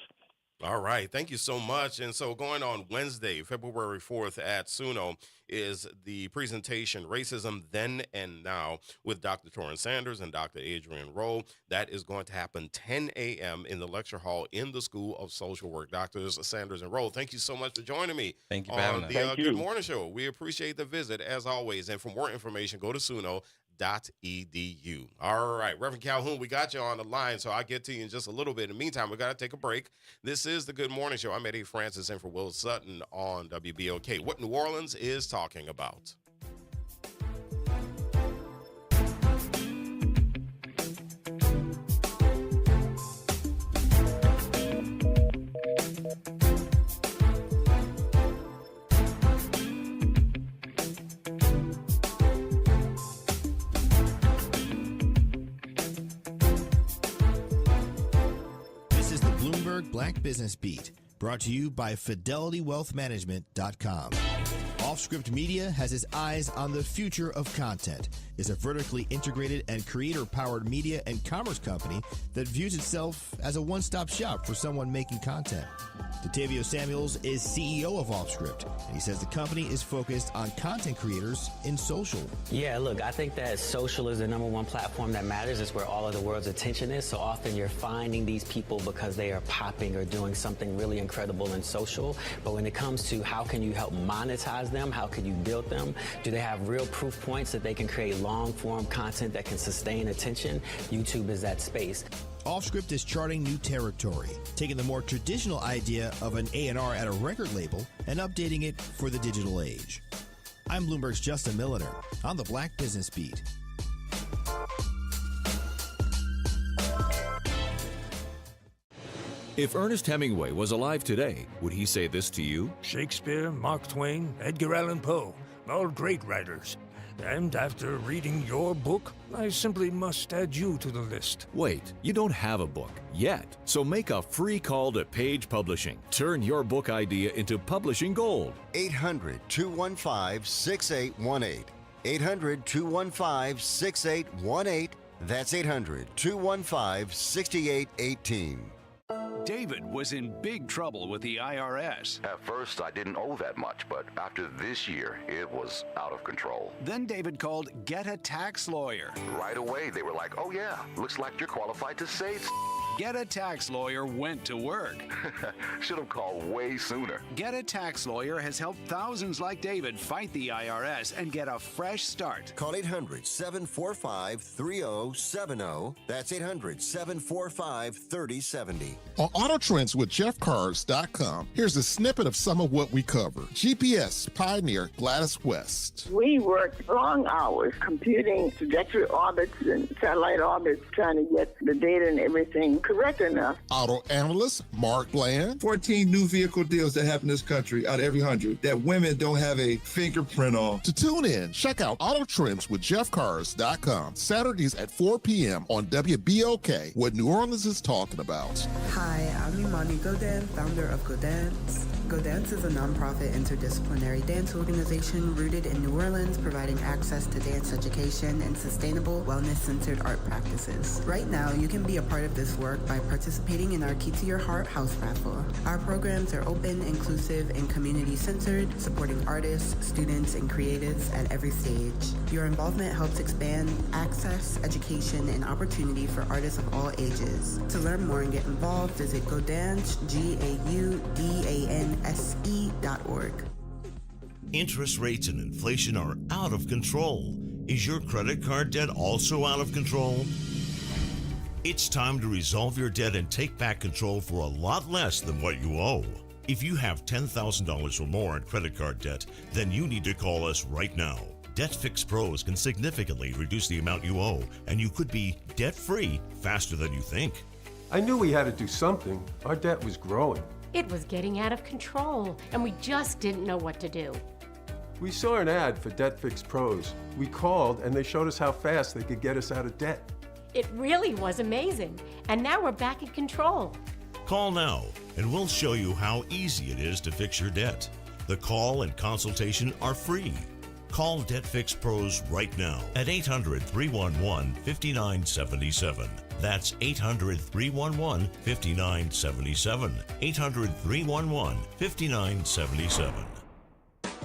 All right. Thank you so much. And so going on Wednesday, February 4th at Suno is the presentation, Racism Then and Now, with Dr. Torrance Sanders and Dr. Adrienne Rowe. That is going to happen 10 a.m. in the lecture hall in the School of Social Work. Drs. Sanders and Rowe, thank you so much for joining me. Thank you for having us. On the Good Morning Show. We appreciate the visit, as always. And for more information, go to suno.edu. All right, Reverend Calhoun, we got you on the line, so I'll get to you in just a little bit. In the meantime, we got to take a break. This is the Good Morning Show. I'm Eddie Francis in for Will Sutton on WBOK. What New Orleans is talking about. Black Business Beat, brought to you by FidelityWealthManagement.com. Offscript Media has its eyes on the future of content. It's a vertically integrated and creator-powered media and commerce company that views itself as a one-stop shop for someone making content. Detavio Samuels is CEO of Offscript, and he says the company is focused on content creators in social. Yeah, look, I think that social is the number one platform that matters. It's where all of the world's attention is. So often you're finding these people because they are popping or doing something really incredible in social. But when it comes to how can you help monetize them, how can you build them, do they have real proof points that they can create long-form content that can sustain attention? YouTube is that space. Offscript is charting new territory, taking the more traditional idea of an A&R at a record label and updating it for the digital age. I'm Bloomberg's Justin Milliner on the Black Business Beat. If Ernest Hemingway was alive today, would he say this to you? Shakespeare, Mark Twain, Edgar Allan Poe, all great writers. And after reading your book, I simply must add you to the list. Wait, you don't have a book yet. So make a free call to Page Publishing. Turn your book idea into publishing gold. 800-215-6818. 800-215-6818. That's 800-215-6818. David was in big trouble with the IRS. At first, I didn't owe that much, but after this year, it was out of control. Then David called Get a Tax Lawyer. Right away, they were like, oh yeah, looks like you're qualified to save. Get a Tax Lawyer went to work. Should have called way sooner. Get a Tax Lawyer has helped thousands like David fight the IRS and get a fresh start. Call 800-745-3070. That's 800-745-3070. On Auto Trends with JeffCars.com, here's a snippet of some of what we cover. GPS pioneer Gladys West. We worked long hours computing trajectory orbits and satellite orbits, trying to get the data and everything correct enough. Auto analyst Mark Bland. 14 new vehicle deals that happen in this country out of every 100 that women don't have a fingerprint on. To tune in, check out Auto Trends with JeffCars.com, Saturdays at 4 p.m. on WBOK, what New Orleans is talking about. Hi, I'm Imani Godin, founder of GoDance. GoDance is a nonprofit interdisciplinary dance organization rooted in New Orleans, providing access to dance education and sustainable, wellness-centered art practices. Right now, you can be a part of this work by participating in our Key to Your Heart house raffle. Our programs are open, inclusive, and community-centered, supporting artists, students, and creatives at every stage. Your involvement helps expand access, education, and opportunity for artists of all ages. To learn more and get involved, visit GoDance, GAUDANSE.org. Interest rates and inflation are out of control. Is your credit card debt also out of control? It's time to resolve your debt and take back control for a lot less than what you owe. If you have $10,000 or more in credit card debt, then you need to call us right now. Debt Fix Pros can significantly reduce the amount you owe, and you could be debt-free faster than you think. I knew we had to do something. Our debt was growing. It was getting out of control, and we just didn't know what to do. We saw an ad for Debt Fix Pros. We called, and they showed us how fast they could get us out of debt. It really was amazing, and now we're back in control. Call now, and we'll show you how easy it is to fix your debt. The call and consultation are free. Call Debt Fix Pros right now at 800-311-5977. That's 800-311-5977. 800-311-5977.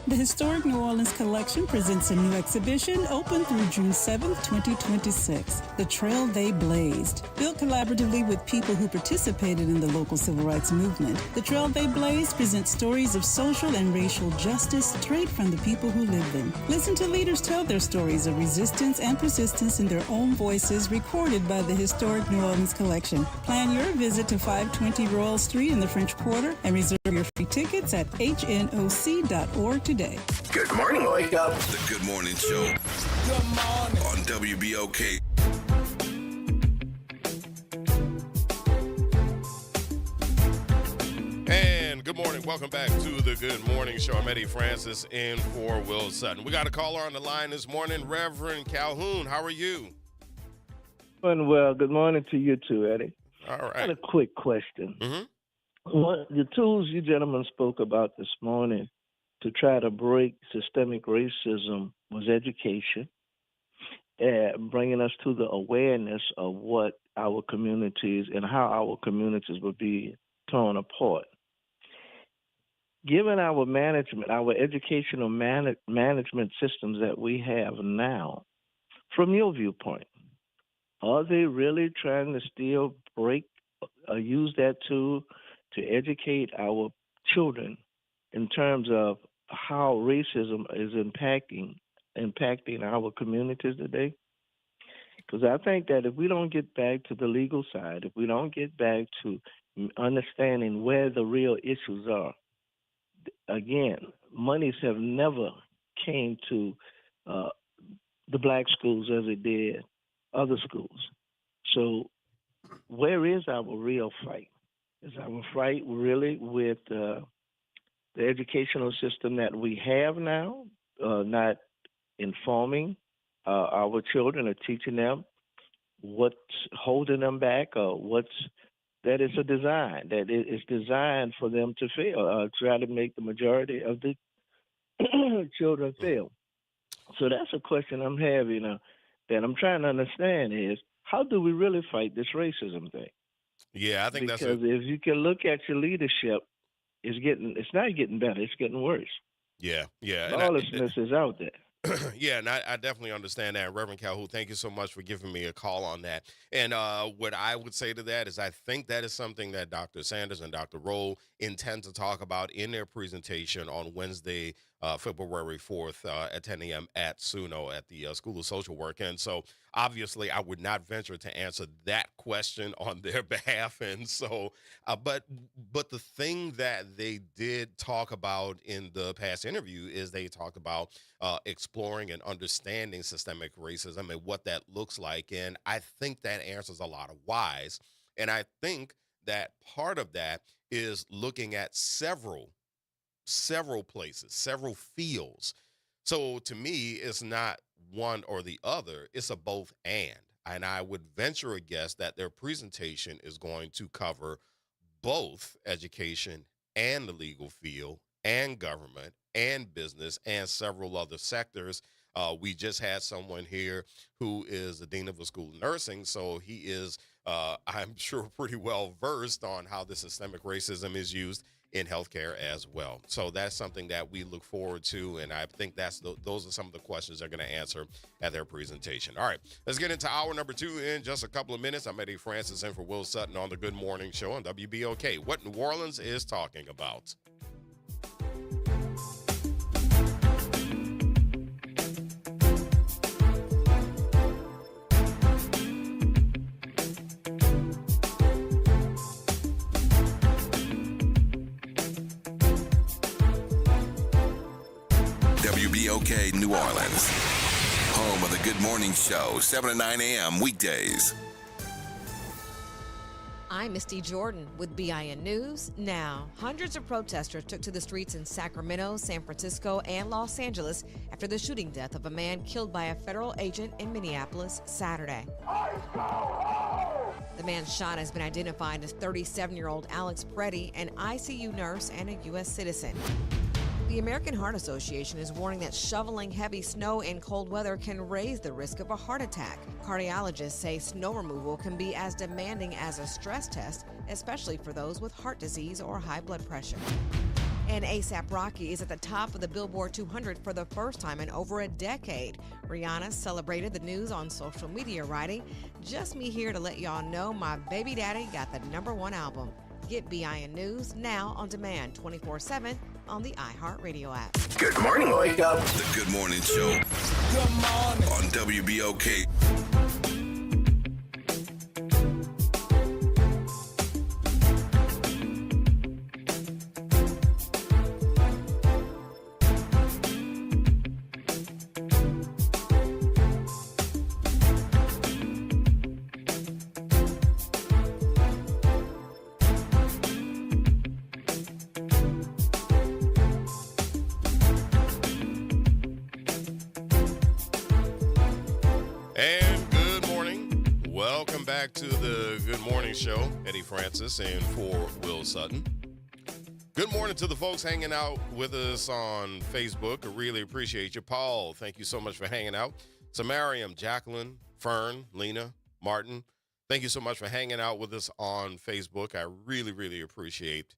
The Historic New Orleans Collection presents a new exhibition open through June 7th, 2026. The Trail They Blazed. Built collaboratively with people who participated in the local civil rights movement, The Trail They Blazed presents stories of social and racial justice straight from the people who lived them. Listen to leaders tell their stories of resistance and persistence in their own voices, recorded by the Historic New Orleans Collection. Plan your visit to 520 Royal Street in the French Quarter and reserve your free tickets at hnoc.org today. Good morning. Wake up. The Good Morning Show. Good morning. On WBOK. And good morning. Welcome back to the Good Morning Show. I'm Eddie Francis in for Will Sutton. We got a caller on the line this morning, Reverend Calhoun. How are you? Doing well. Good morning to you too, Eddie. All right. I had a quick question. The tools you gentlemen spoke about this morning to try to break systemic racism was education, and bringing us to the awareness of what our communities and how our communities will be torn apart. Given our management, our educational management systems that we have now, from your viewpoint, are they really trying to still use that tool to educate our children in terms of how racism is impacting our communities today? Because I think that if we don't get back to the legal side, if we don't get back to understanding where the real issues are, again, monies have never came to the black schools as it did other schools. So where is our real fight? Is our fight really with the educational system that we have now, not informing our children or teaching them what's holding them back, or that it's a design, that it's designed for them to fail, try to make the majority of the children fail. So that's a question I'm having that I'm trying to understand is, how do we really fight this racism thing? Yeah, I think because that's if you can look at your leadership, it's not getting better, it's getting worse. Yeah. Lawlessness is out there. Yeah, and I definitely understand that. Reverend Calhoun, thank you so much for giving me a call on that. And what I would say to that is I think that is something that Dr. Sanders and Dr. Rolle intend to talk about in their presentation on Wednesday, February 4th at 10 a.m. at SUNO at the School of Social Work. And so obviously I would not venture to answer that question on their behalf. And so, but the thing that they did talk about in the past interview is they talked about exploring and understanding systemic racism and what that looks like. And I think that answers a lot of whys. And I think that part of that is looking at several places, several fields. So to me, it's not one or the other, it's a both and. And I would venture a guess that their presentation is going to cover both education and the legal field and government and business and several other sectors. We just had someone here who is the dean of the school of nursing, so he is, I'm sure, pretty well versed on how the systemic racism is used in healthcare as well. So that's something that we look forward to, and I think those are some of the questions they're going to answer at their presentation. All right, let's get into hour number 2 in just a couple of minutes. I'm Eddie Francis in for Will Sutton on the Good Morning Show on WBOK. What New Orleans is talking about. WBOK New Orleans, home of the Good Morning Show, 7 to 9 a.m. weekdays. I'm Misty Jordan with BIN News Now. Hundreds of protesters took to the streets in Sacramento, San Francisco, and Los Angeles after the shooting death of a man killed by a federal agent in Minneapolis Saturday. The man shot has been identified as 37-year-old Alex Preddy, an ICU nurse and a U.S. citizen. The American Heart Association is warning that shoveling heavy snow in cold weather can raise the risk of a heart attack. Cardiologists say snow removal can be as demanding as a stress test, especially for those with heart disease or high blood pressure. And A$AP Rocky is at the top of the Billboard 200 for the first time in over a decade. Rihanna celebrated the news on social media, writing, "Just me here to let y'all know my baby daddy got the #1 album." Get BIN News now on demand 24/7 on the iHeartRadio app. Good morning. Wake up. The Good Morning Show. Good morning. On WBOK. To the Good Morning Show, Eddie Francis and for Will Sutton. Good morning to the folks hanging out with us on Facebook. I really appreciate you. Paul, thank you so much for hanging out. Samarium, Jacqueline, Fern, Lena, Martin, thank you so much for hanging out with us on Facebook. I really, really appreciate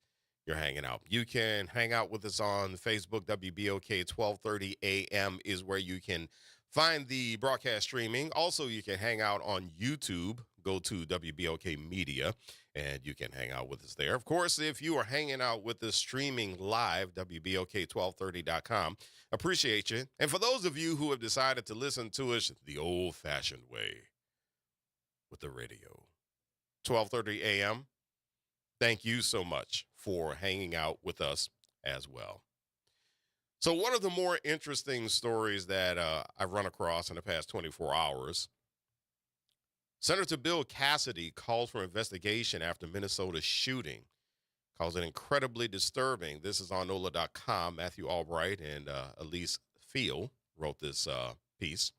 your hanging out. You can hang out with us on Facebook. WBOK 1230 AM is where you can find the broadcast streaming. Also, you can hang out on YouTube. Go to WBOK Media, and you can hang out with us there. Of course, if you are hanging out with us streaming live, WBOK1230.com, appreciate you. And for those of you who have decided to listen to us the old-fashioned way with the radio, 1230 a.m., thank you so much for hanging out with us as well. So one of the more interesting stories that I've run across in the past 24 hours, Senator Bill Cassidy called for investigation after Minnesota's shooting. Calls it incredibly disturbing. This is on NOLA.com. Matthew Albright and Elise Field wrote this piece.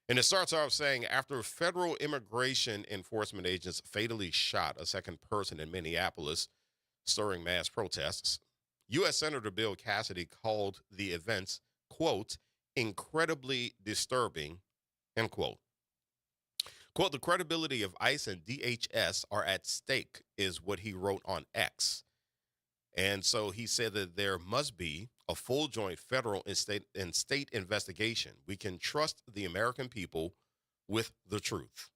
And it starts off saying, after federal immigration enforcement agents fatally shot a second person in Minneapolis, stirring mass protests, U.S. Senator Bill Cassidy called the events, quote, incredibly disturbing, end quote. Quote, the credibility of ICE and DHS are at stake, is what he wrote on X. And so he said that there must be a full joint federal and state investigation. We can trust the American people with the truth.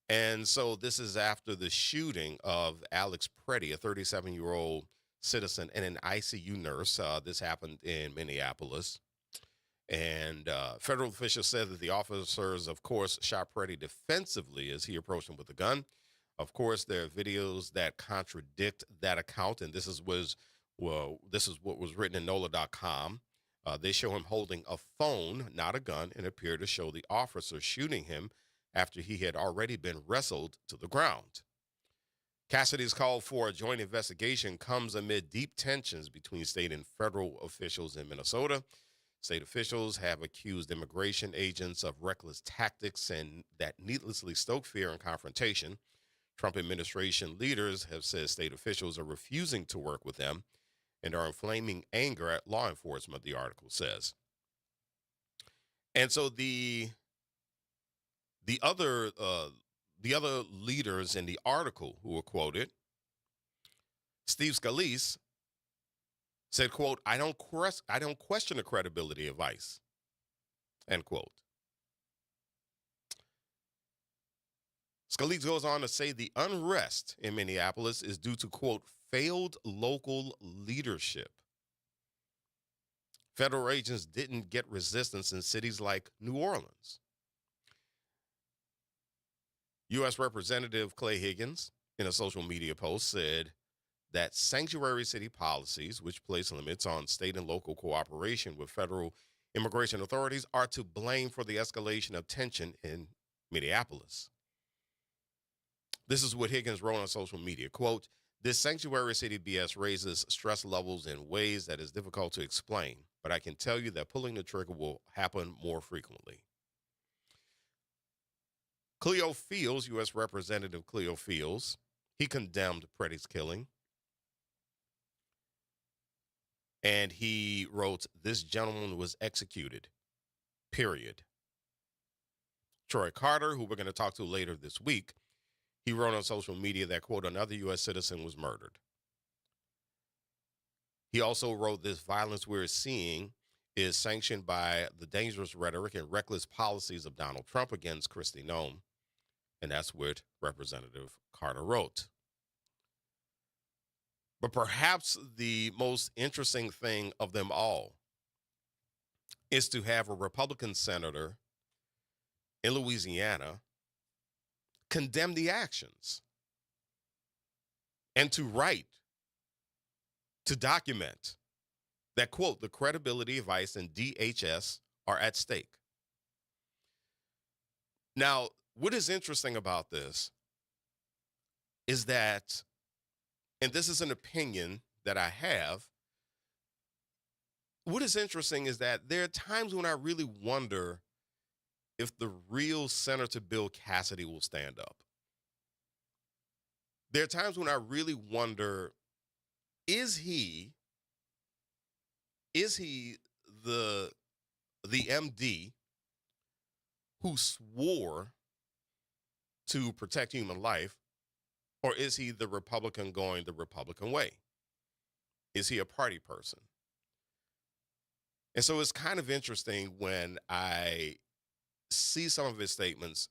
And so this is after the shooting of Alex Preddy, a 37-year-old citizen and an ICU nurse. This happened in Minneapolis. And federal officials said that the officers, of course, shot Preddy defensively as he approached him with a gun. Of course, there are videos that contradict that account, and this is what was written in NOLA.com. They show him holding a phone, not a gun, and appear to show the officer shooting him after he had already been wrestled to the ground. Cassidy's call for a joint investigation comes amid deep tensions between state and federal officials in Minnesota. State officials have accused immigration agents of reckless tactics and that needlessly stoke fear and confrontation. Trump administration leaders have said state officials are refusing to work with them and are inflaming anger at law enforcement, the article says. And so the other leaders in the article who were quoted, Steve Scalise said, quote, I don't question the credibility of ICE, end quote. Scalise goes on to say the unrest in Minneapolis is due to, quote, failed local leadership. Federal agents didn't get resistance in cities like New Orleans. U.S. Representative Clay Higgins, in a social media post, said that sanctuary city policies, which place limits on state and local cooperation with federal immigration authorities, are to blame for the escalation of tension in Minneapolis. This is what Higgins wrote on social media. Quote, this sanctuary city BS raises stress levels in ways that is difficult to explain, but I can tell you that pulling the trigger will happen more frequently. Cleo Fields, U.S. Representative Cleo Fields, he condemned Preddy's killing. And he wrote, "This gentleman was executed, period." Troy Carter, who we're going to talk to later this week, he wrote on social media that, quote, "another U.S. citizen was murdered." He also wrote, "This violence we're seeing is sanctioned by the dangerous rhetoric and reckless policies of Donald Trump against Kristi Noem." And that's what Representative Carter wrote. But perhaps the most interesting thing of them all is to have a Republican senator in Louisiana condemn the actions and to write, to document that, quote, "the credibility of ICE and DHS are at stake." Now, what is interesting about this is that, and this is an opinion that I have, what is interesting is that there are times when I really wonder if the real Senator Bill Cassidy will stand up. There are times when I really wonder, is he the MD who swore to protect human life, or is he the Republican going the Republican way? Is he a party person? And so it's kind of interesting when I see some of his statements,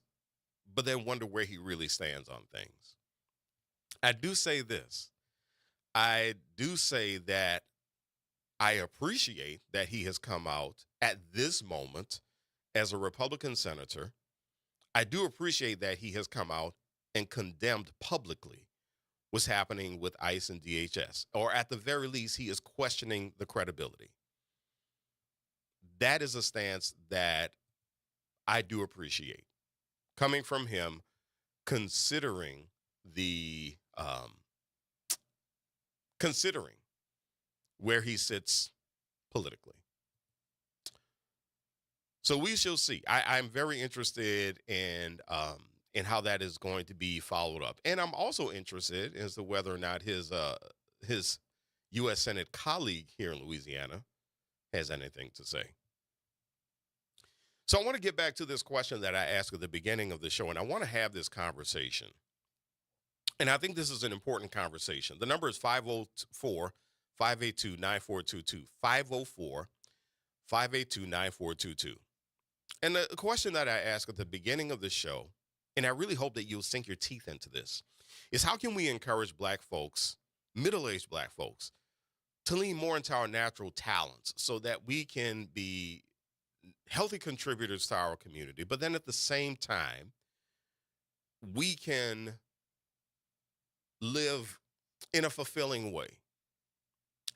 but then wonder where he really stands on things. I do say this. I do say that I appreciate that he has come out at this moment as a Republican senator. I do appreciate that he has come out and condemned publicly what's happening with ICE and DHS, or at the very least, he is questioning the credibility. That is a stance that I do appreciate coming from him, considering where he sits politically. So we shall see. I'm very interested in how that is going to be followed up, and I'm also interested as to whether or not his U.S. Senate colleague here in Louisiana has anything to say. So I want to get back to this question that I asked at the beginning of the show, and I want to have this conversation. And I think this is an important conversation. The number is 504-582-9422, 504-582-9422. And the question that I asked at the beginning of the show, and I really hope that you'll sink your teeth into this, is how can we encourage Black folks, middle-aged Black folks, to lean more into our natural talents so that we can be healthy contributors to our community, but then at the same time, we can live in a fulfilling way.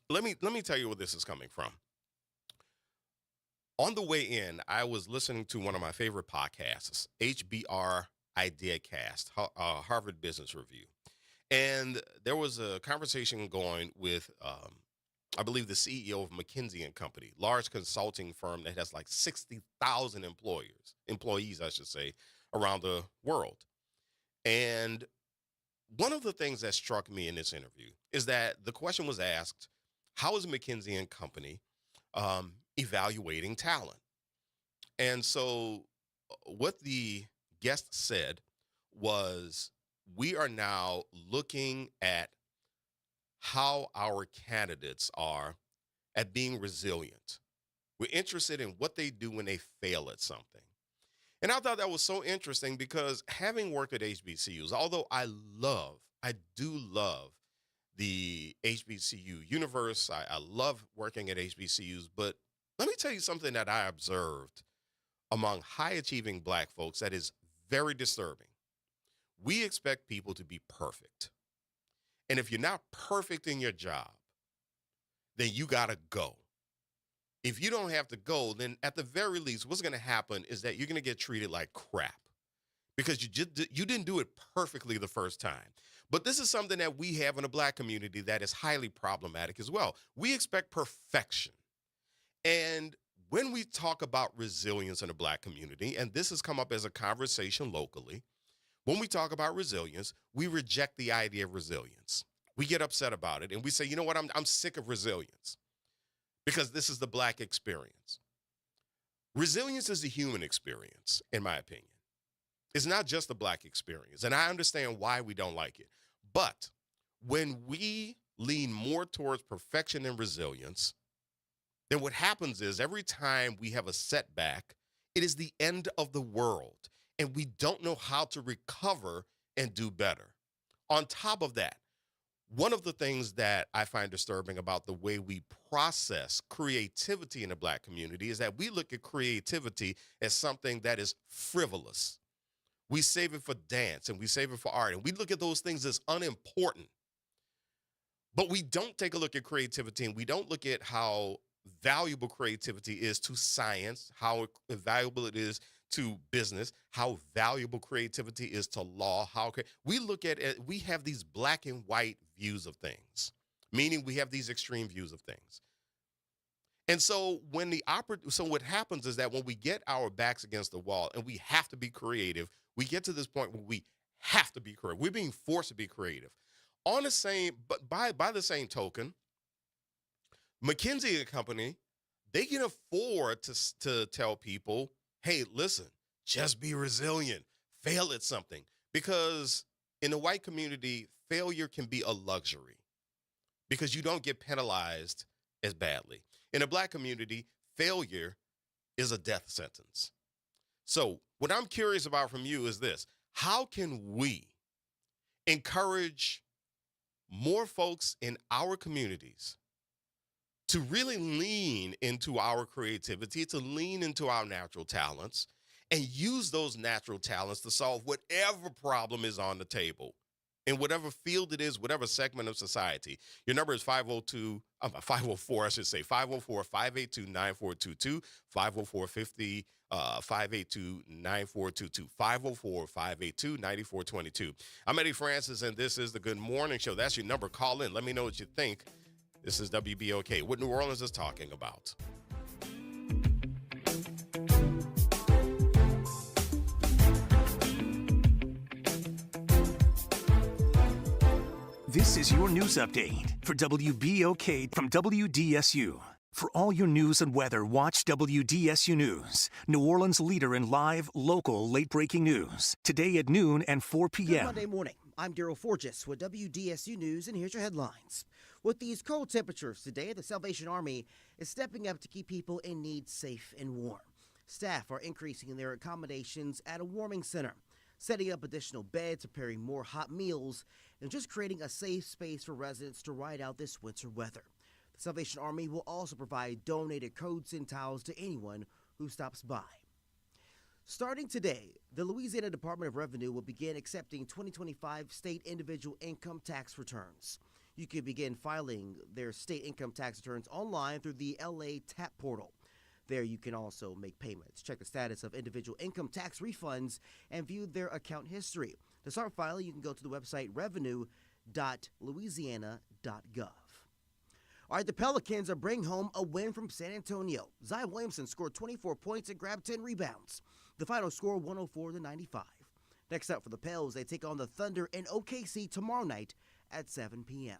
Let me tell you where this is coming from. On the way in, I was listening to one of my favorite podcasts, HBR IdeaCast, Harvard Business Review. And there was a conversation going with, I believe, the CEO of McKinsey & Company, large consulting firm that has like 60,000 employees, I should say, around the world. And one of the things that struck me in this interview is that the question was asked, how is McKinsey & Company evaluating talent? And so what the guest said was, we are now looking at how our candidates are at being resilient. We're interested in what they do when they fail at something. And I thought that was so interesting because having worked at HBCUs, although I do love the HBCU universe, I love working at HBCUs, but let me tell you something that I observed among high-achieving Black folks that is very disturbing. We expect people to be perfect. And if you're not perfect in your job, then you got to go. If you don't have to go, then at the very least, what's going to happen is that you're going to get treated like crap because you didn't do it perfectly the first time. But this is something that we have in the Black community that is highly problematic as well. We expect perfection. And when we talk about resilience in the Black community, and this has come up as a conversation locally, when we talk about resilience, we reject the idea of resilience. We get upset about it and we say, you know what, I'm sick of resilience. because this is the Black experience. Resilience is a human experience, in my opinion. It's not just the Black experience, and I understand why we don't like it. But when we lean more towards perfection and resilience, then what happens is every time we have a setback, it is the end of the world, and we don't know how to recover and do better. On top of that, one of the things that I find disturbing about the way we process creativity in the Black community is that we look at creativity as something that is frivolous. We save it for dance and we save it for art, and we look at those things as unimportant. But we don't take a look at creativity, and we don't look at how valuable creativity is to science, how valuable it is to business, how valuable creativity is to law. We look at it, we have these black and white views of things, meaning we have these extreme views of things. And so what happens is that when we get our backs against the wall and we have to be creative, we get to this point where we have to be creative. We're being forced to be creative. But by the same token, McKinsey & Company, they can afford to tell people, hey, listen, just be resilient, fail at something. Because in the white community, failure can be a luxury because you don't get penalized as badly. In the Black community, failure is a death sentence. So what I'm curious about from you is this: how can we encourage more folks in our communities to really lean into our creativity, to lean into our natural talents, and use those natural talents to solve whatever problem is on the table in whatever field it is, whatever segment of society? Your number is 504, 504-582-9422, 504-582-9422, 504-582-9422. I'm Eddie Francis, and this is the Good Morning Show. That's your number. Call in. Let me know what you think. This is WBOK, what New Orleans is talking about. This is your news update for WBOK from WDSU. For all your news and weather, watch WDSU News, New Orleans' leader in live, local, late-breaking news. Today at noon and 4 p.m. Good Monday morning. I'm Daryl Forges with WDSU News, and here's your headlines. With these cold temperatures today, the Salvation Army is stepping up to keep people in need safe and warm. Staff are increasing their accommodations at a warming center, setting up additional beds, preparing more hot meals, and just creating a safe space for residents to ride out this winter weather. The Salvation Army will also provide donated coats and towels to anyone who stops by. Starting today, the Louisiana Department of Revenue will begin accepting 2025 state individual income tax returns. You can begin filing their state income tax returns online through the LA TAP portal. There you can also make payments, check the status of individual income tax refunds, and view their account history. To start filing, you can go to the website revenue.louisiana.gov. All right, the Pelicans are bringing home a win from San Antonio. Zion Williamson scored 24 points and grabbed 10 rebounds. The final score, 104-95. Next up for the Pels, they take on the Thunder in OKC tomorrow night at 7 p.m.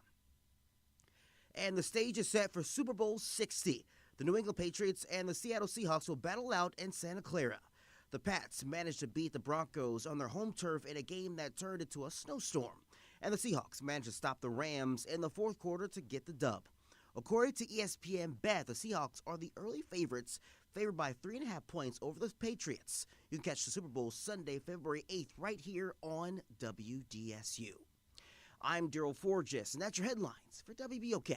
And the stage is set for Super Bowl 60. The New England Patriots and the Seattle Seahawks will battle out in Santa Clara. The Pats managed to beat the Broncos on their home turf in a game that turned into a snowstorm. And the Seahawks managed to stop the Rams in the fourth quarter to get the dub. According to ESPN Bet, the Seahawks are the early favorites, favored by 3.5 points over the Patriots. You can catch the Super Bowl Sunday, February 8th, right here on WDSU. I'm Daryl Forges, and that's your headlines for WBOK.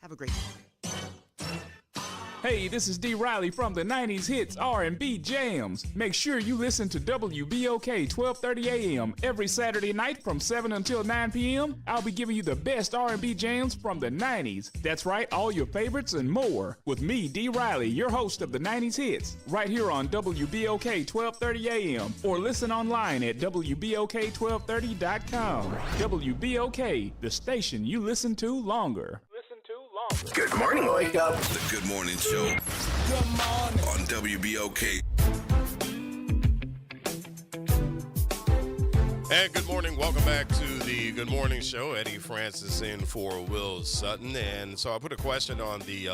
Have a great day. Hey, this is D. Riley from the 90s Hits R&B Jams. Make sure you listen to WBOK 1230 AM every Saturday night from 7 until 9 p.m. I'll be giving you the best R&B jams from the 90s. That's right, all your favorites and more. With me, D. Riley, your host of the 90s Hits, right here on WBOK 1230 AM, or listen online at WBOK1230.com. WBOK, the station you listen to longer. Good morning. Wake up. The Good Morning Show. Good morning. On WBOK. And good morning. Welcome back to the Good Morning Show. Eddie Francis in for Will Sutton. And so I put a question on the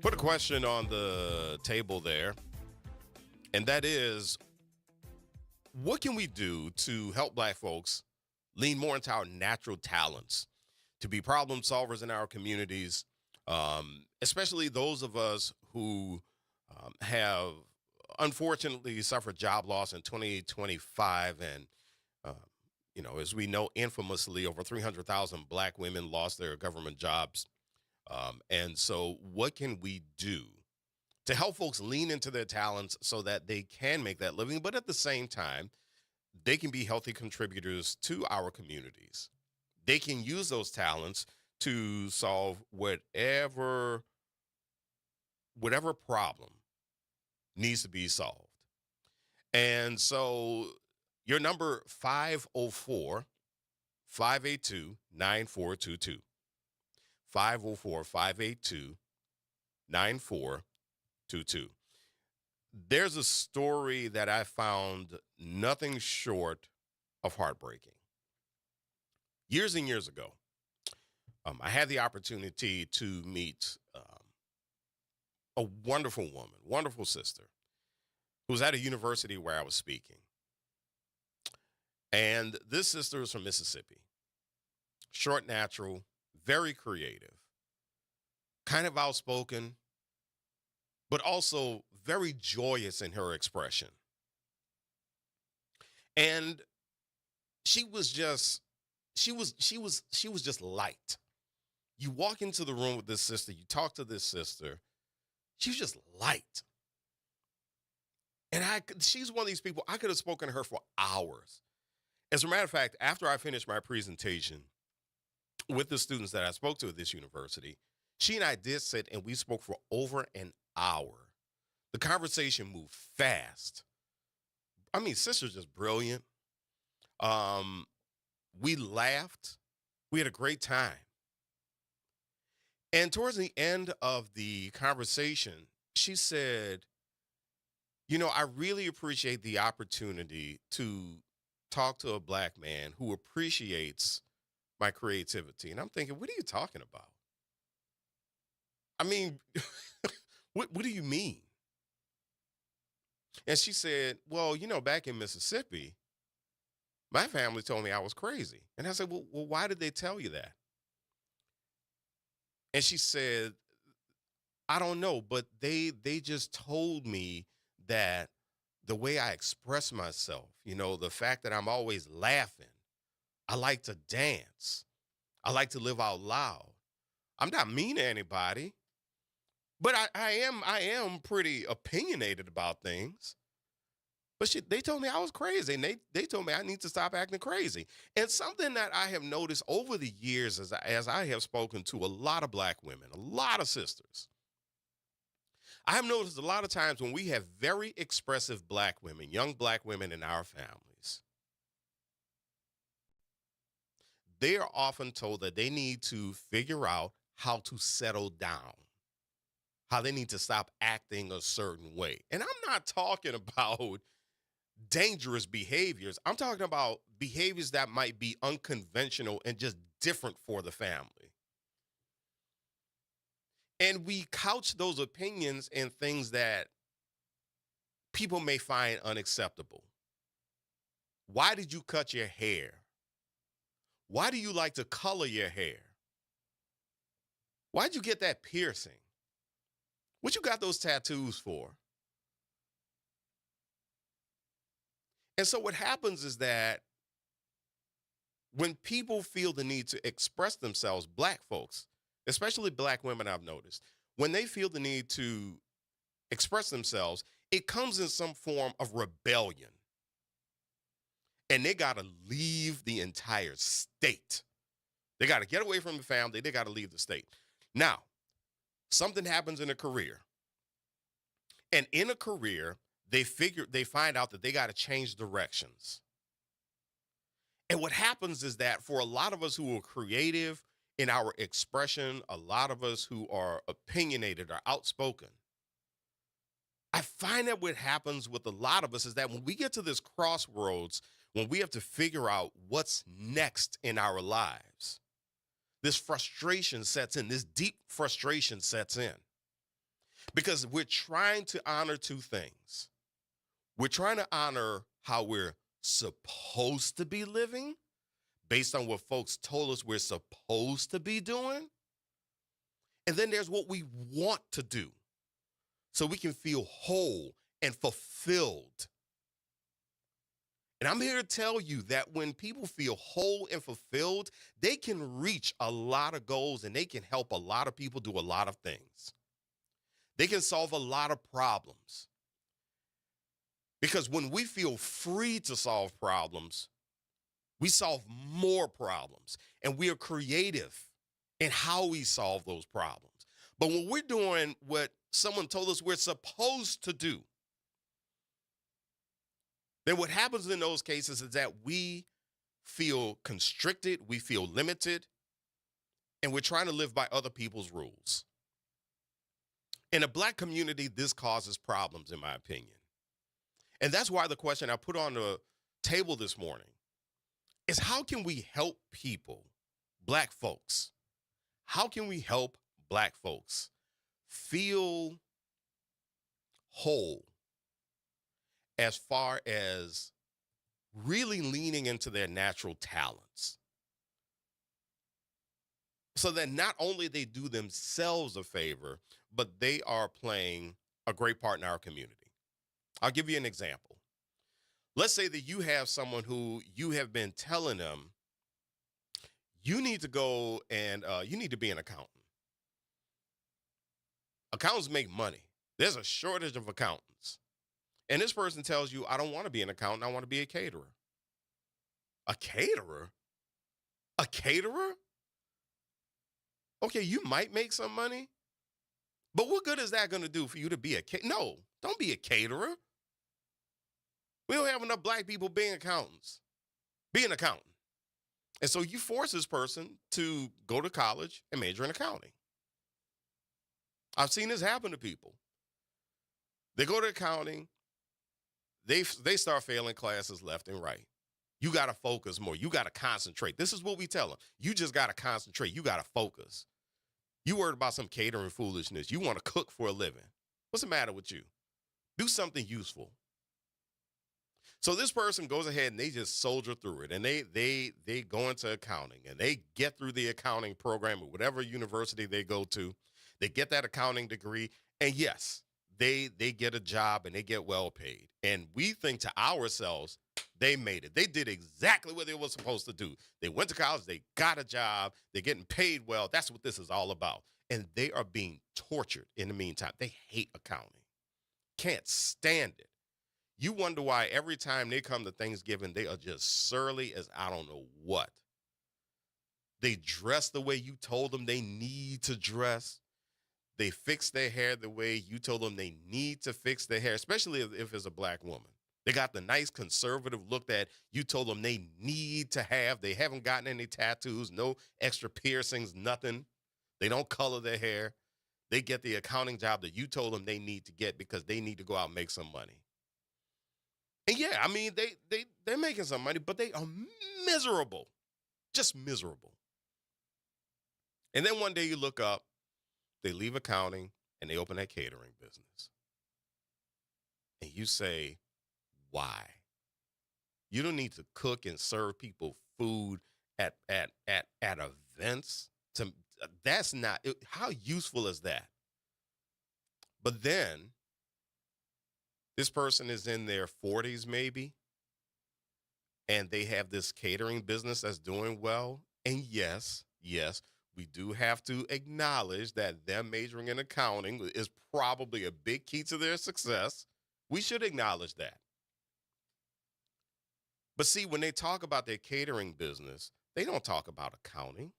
Put a question on the table there, and that is, what can we do to help black folks lean more into our natural talents to be problem solvers in our communities, especially those of us who have unfortunately suffered job loss in 2025. And, as we know, infamously, over 300,000 black women lost their government jobs. And so what can we do to help folks lean into their talents so that they can make that living, but at the same time, they can be healthy contributors to our communities? They can use those talents to solve whatever problem needs to be solved. And so your number 504-582-9422. 504-582-9422. There's a story that I found nothing short of heartbreaking. Years and years ago, I had the opportunity to meet a wonderful woman, wonderful sister, who was at a university where I was speaking. And this sister is from Mississippi. Short, natural, very creative, kind of outspoken, but also very joyous in her expression. And she was just light. You walk into the room with this sister, you talk to this sister, she was just light. And she's one of these people, I could have spoken to her for hours. As a matter of fact, after I finished my presentation with the students that I spoke to at this university, she and I did sit and we spoke for over an hour. The conversation moved fast. I mean, sister's just brilliant. We laughed. We had a great time. And towards the end of the conversation, she said, I really appreciate the opportunity to talk to a black man who appreciates my creativity. And I'm thinking, what are you talking about? I mean, what do you mean? And she said, well, back in Mississippi, my family told me I was crazy. And I said, well, why did they tell you that? And she said, I don't know, but they just told me that the way I express myself, the fact that I'm always laughing, I like to dance, I like to live out loud. I'm not mean to anybody, but I am pretty opinionated about things. But they told me I was crazy, and they told me I need to stop acting crazy. And something that I have noticed over the years as I have spoken to a lot of black women, a lot of sisters, I have noticed a lot of times when we have very expressive black women, young black women in our families, they are often told that they need to figure out how to settle down, how they need to stop acting a certain way. And I'm not talking about dangerous behaviors. I'm talking about behaviors that might be unconventional and just different for the family. And we couch those opinions in things that people may find unacceptable. Why did you cut your hair? Why do you like to color your hair? Why'd you get that piercing? What you got those tattoos for? And so what happens is that when people feel the need to express themselves, black folks, especially black women, I've noticed, when they feel the need to express themselves, it comes in some form of rebellion. And they got to leave the entire state. They got to get away from the family. They got to leave the state. Now, something happens in a career. And in a career, they find out that they got to change directions. And what happens is that for a lot of us who are creative in our expression, a lot of us who are opinionated or outspoken, I find that what happens with a lot of us is that when we get to this crossroads, when we have to figure out what's next in our lives, this frustration sets in, this deep frustration sets in. Because we're trying to honor two things. We're trying to honor how we're supposed to be living based on what folks told us we're supposed to be doing. And then there's what we want to do so we can feel whole and fulfilled. And I'm here to tell you that when people feel whole and fulfilled, they can reach a lot of goals and they can help a lot of people do a lot of things. They can solve a lot of problems. Because when we feel free to solve problems, we solve more problems and we are creative in how we solve those problems. But when we're doing what someone told us we're supposed to do, then what happens in those cases is that we feel constricted, we feel limited, and we're trying to live by other people's rules. In a Black community, this causes problems, in my opinion. And that's why the question I put on the table this morning is how can we help people, Black folks? How can we help Black folks feel whole as far as really leaning into their natural talents so that not only they do themselves a favor, but they are playing a great part in our community? I'll give you an example. Let's say that you have someone who you have been telling them, you need to go and you need to be an accountant. Accountants make money. There's a shortage of accountants. And this person tells you, I don't want to be an accountant. I want to be a caterer. A caterer? A caterer? Okay, you might make some money, but what good is that going to do for you to be a caterer? No, don't be a caterer. We don't have enough Black people being accountants. Be an accountant. And so you force this person to go to college and major in accounting. I've seen this happen to people. They go to accounting. They start failing classes left and right. You got to focus more. You got to concentrate. This is what we tell them. You just got to concentrate. You got to focus. You worried about some catering foolishness. You want to cook for a living. What's the matter with you? Do something useful. So this person goes ahead and they just soldier through it, and they go into accounting, and they get through the accounting program at whatever university they go to. They get that accounting degree, and yes, they get a job and they get well paid. And we think to ourselves, they made it. They did exactly what they were supposed to do. They went to college, they got a job, they're getting paid well. That's what this is all about. And they are being tortured in the meantime. They hate accounting. Can't stand it. You wonder why every time they come to Thanksgiving, they are just surly as I don't know what. They dress the way you told them they need to dress. They fix their hair the way you told them they need to fix their hair, especially if it's a Black woman. They got the nice conservative look that you told them they need to have. They haven't gotten any tattoos, no extra piercings, nothing. They don't color their hair. They get the accounting job that you told them they need to get because they need to go out and make some money. And yeah, I mean, they're making some money, but they are miserable, just miserable. And then one day you look up, they leave accounting and they open that catering business. And you say, why? You don't need to cook and serve people food at events. That's not, how useful is that? But then this person is in their 40s maybe, and they have this catering business that's doing well. And yes, we do have to acknowledge that them majoring in accounting is probably a big key to their success. We should acknowledge that. But see, when they talk about their catering business, they don't talk about accounting.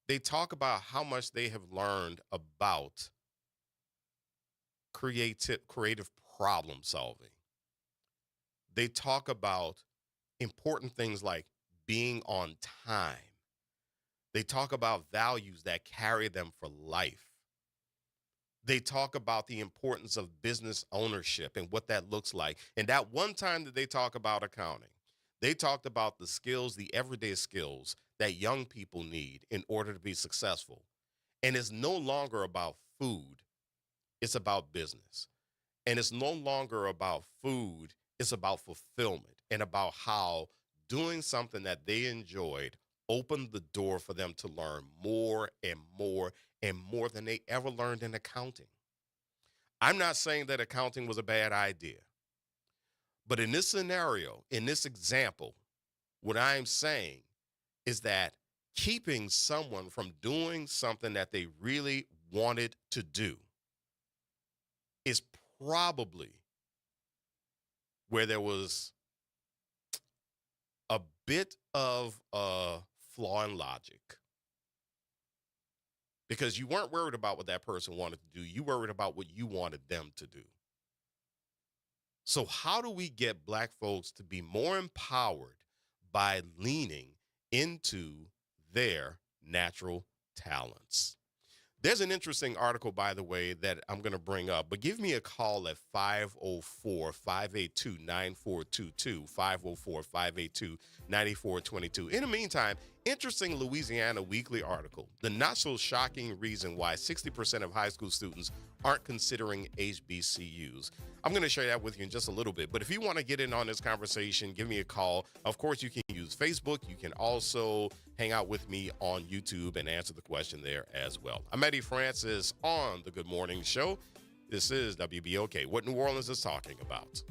They talk about how much they have learned about creative problem solving. They talk about important things like being on time. They talk about values that carry them for life. They talk about the importance of business ownership and what that looks like. And that one time that they talk about accounting, they talked about the skills, the everyday skills that young people need in order to be successful. And it's no longer about food, it's about business. And it's no longer about food, it's about fulfillment and about how doing something that they enjoyed opened the door for them to learn more and more and more than they ever learned in accounting. I'm not saying that accounting was a bad idea. But in this scenario, in this example, what I'm saying is that keeping someone from doing something that they really wanted to do is probably where there was a bit of a flaw in logic. Because you weren't worried about what that person wanted to do. You worried about what you wanted them to do. So how do we get Black folks to be more empowered by leaning into their natural talents? There's an interesting article, by the way, that I'm going to bring up, but give me a call at 504-582-9422, 504-582-9422. In the meantime, interesting Louisiana Weekly article, the not-so-shocking reason why 60% of high school students aren't considering HBCUs. I'm going to share that with you in just a little bit, but if you want to get in on this conversation, give me a call. Of course, you can use Facebook. You can also hang out with me on YouTube and answer the question there as well. I'm Eddie Francis on The Good Morning Show. This is WBOK, what New Orleans is talking about.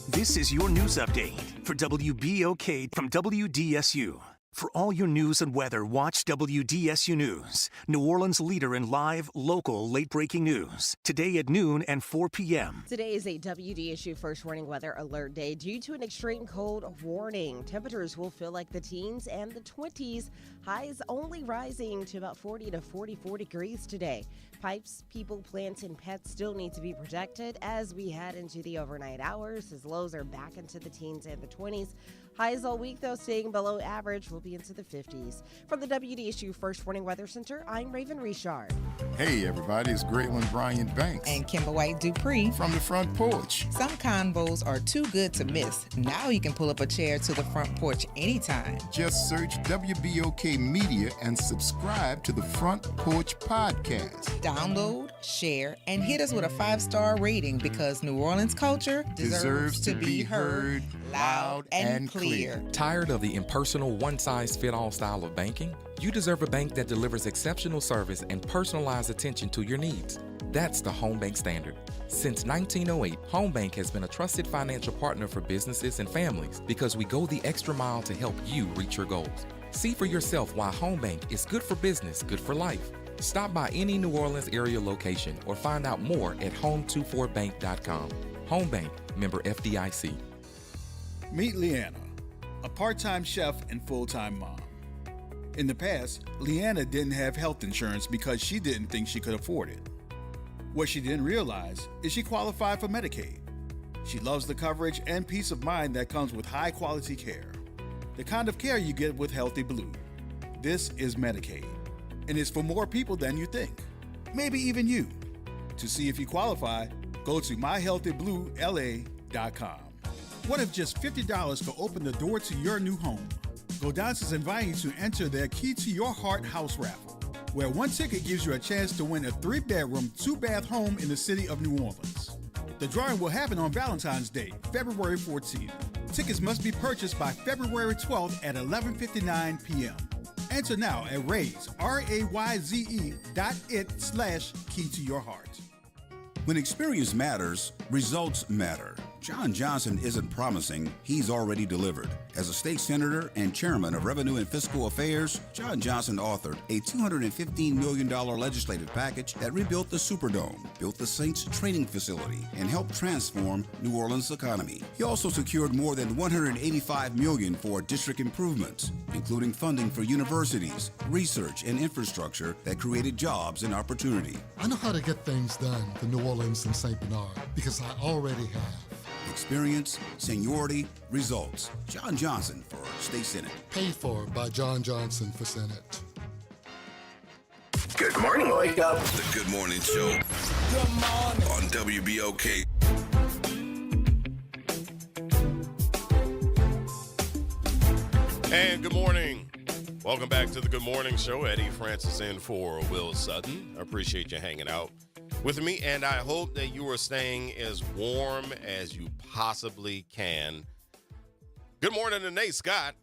This is your news update for WBOK from WDSU. For all your news and weather, watch WDSU News, New Orleans' leader in live, local, late-breaking news. Today at noon and 4 p.m. Today is a WDSU First Warning Weather Alert Day due to an extreme cold warning. Temperatures will feel like the teens and the 20s. Highs only rising to about 40 to 44 degrees today. Pipes, people, plants, and pets still need to be protected as we head into the overnight hours, as lows are back into the teens and the 20s. Highs all week, though, staying below average, will be into the 50s. From the WDSU First Warning Weather Center, I'm Raven Richard. Hey, everybody, it's Graylin Bryant Banks. And Kimber White Dupree. From the front porch. Some convos are too good to miss. Now you can pull up a chair to the front porch anytime. Just search WBOK Media and subscribe to the Front Porch Podcast. Download, share, and hit us with a 5-star rating because New Orleans culture deserves to be heard loud and clear. Tired of the impersonal, one-size-fit-all style of banking? You deserve a bank that delivers exceptional service and personalized attention to your needs. That's the Home Bank Standard. Since 1908, Home Bank has been a trusted financial partner for businesses and families because we go the extra mile to help you reach your goals. See for yourself why Home Bank is good for business, good for life. Stop by any New Orleans area location or find out more at home24bank.com. Home Bank, member FDIC. Meet Leanna, a part-time chef and full-time mom. In the past, Leanna didn't have health insurance because she didn't think she could afford it. What she didn't realize is she qualified for Medicaid. She loves the coverage and peace of mind that comes with high-quality care. The kind of care you get with Healthy Blue. This is Medicaid, and it's for more people than you think. Maybe even you. To see if you qualify, go to myhealthybluela.com. What if just $50 could open the door to your new home? Godan's is inviting you to enter their Key to Your Heart house raffle, where one ticket gives you a chance to win a 3-bedroom, 2-bath home in the city of New Orleans. The drawing will happen on Valentine's Day, February 14th. Tickets must be purchased by February 12th at 11:59 p.m. Enter now at RAYZE.it/Key to Your Heart. When experience matters, results matter. John Johnson isn't promising, he's already delivered. As a state senator and chairman of Revenue and Fiscal Affairs, John Johnson authored a $215 million legislative package that rebuilt the Superdome, built the Saints training facility, and helped transform New Orleans' economy. He also secured more than $185 million for district improvements, including funding for universities, research, and infrastructure that created jobs and opportunity. I know how to get things done for New Orleans and St. Bernard because I already have. Experience, seniority, results. John Johnson for State Senate. Paid for by John Johnson for Senate. Good morning. Wake up. The Good Morning Show. Good morning. On WBOK. And good morning. Welcome back to the Good Morning Show. Eddie Francis in for Will Sutton. I appreciate you hanging out with me, and I hope that you are staying as warm as you possibly can. Good morning to Nate Scott.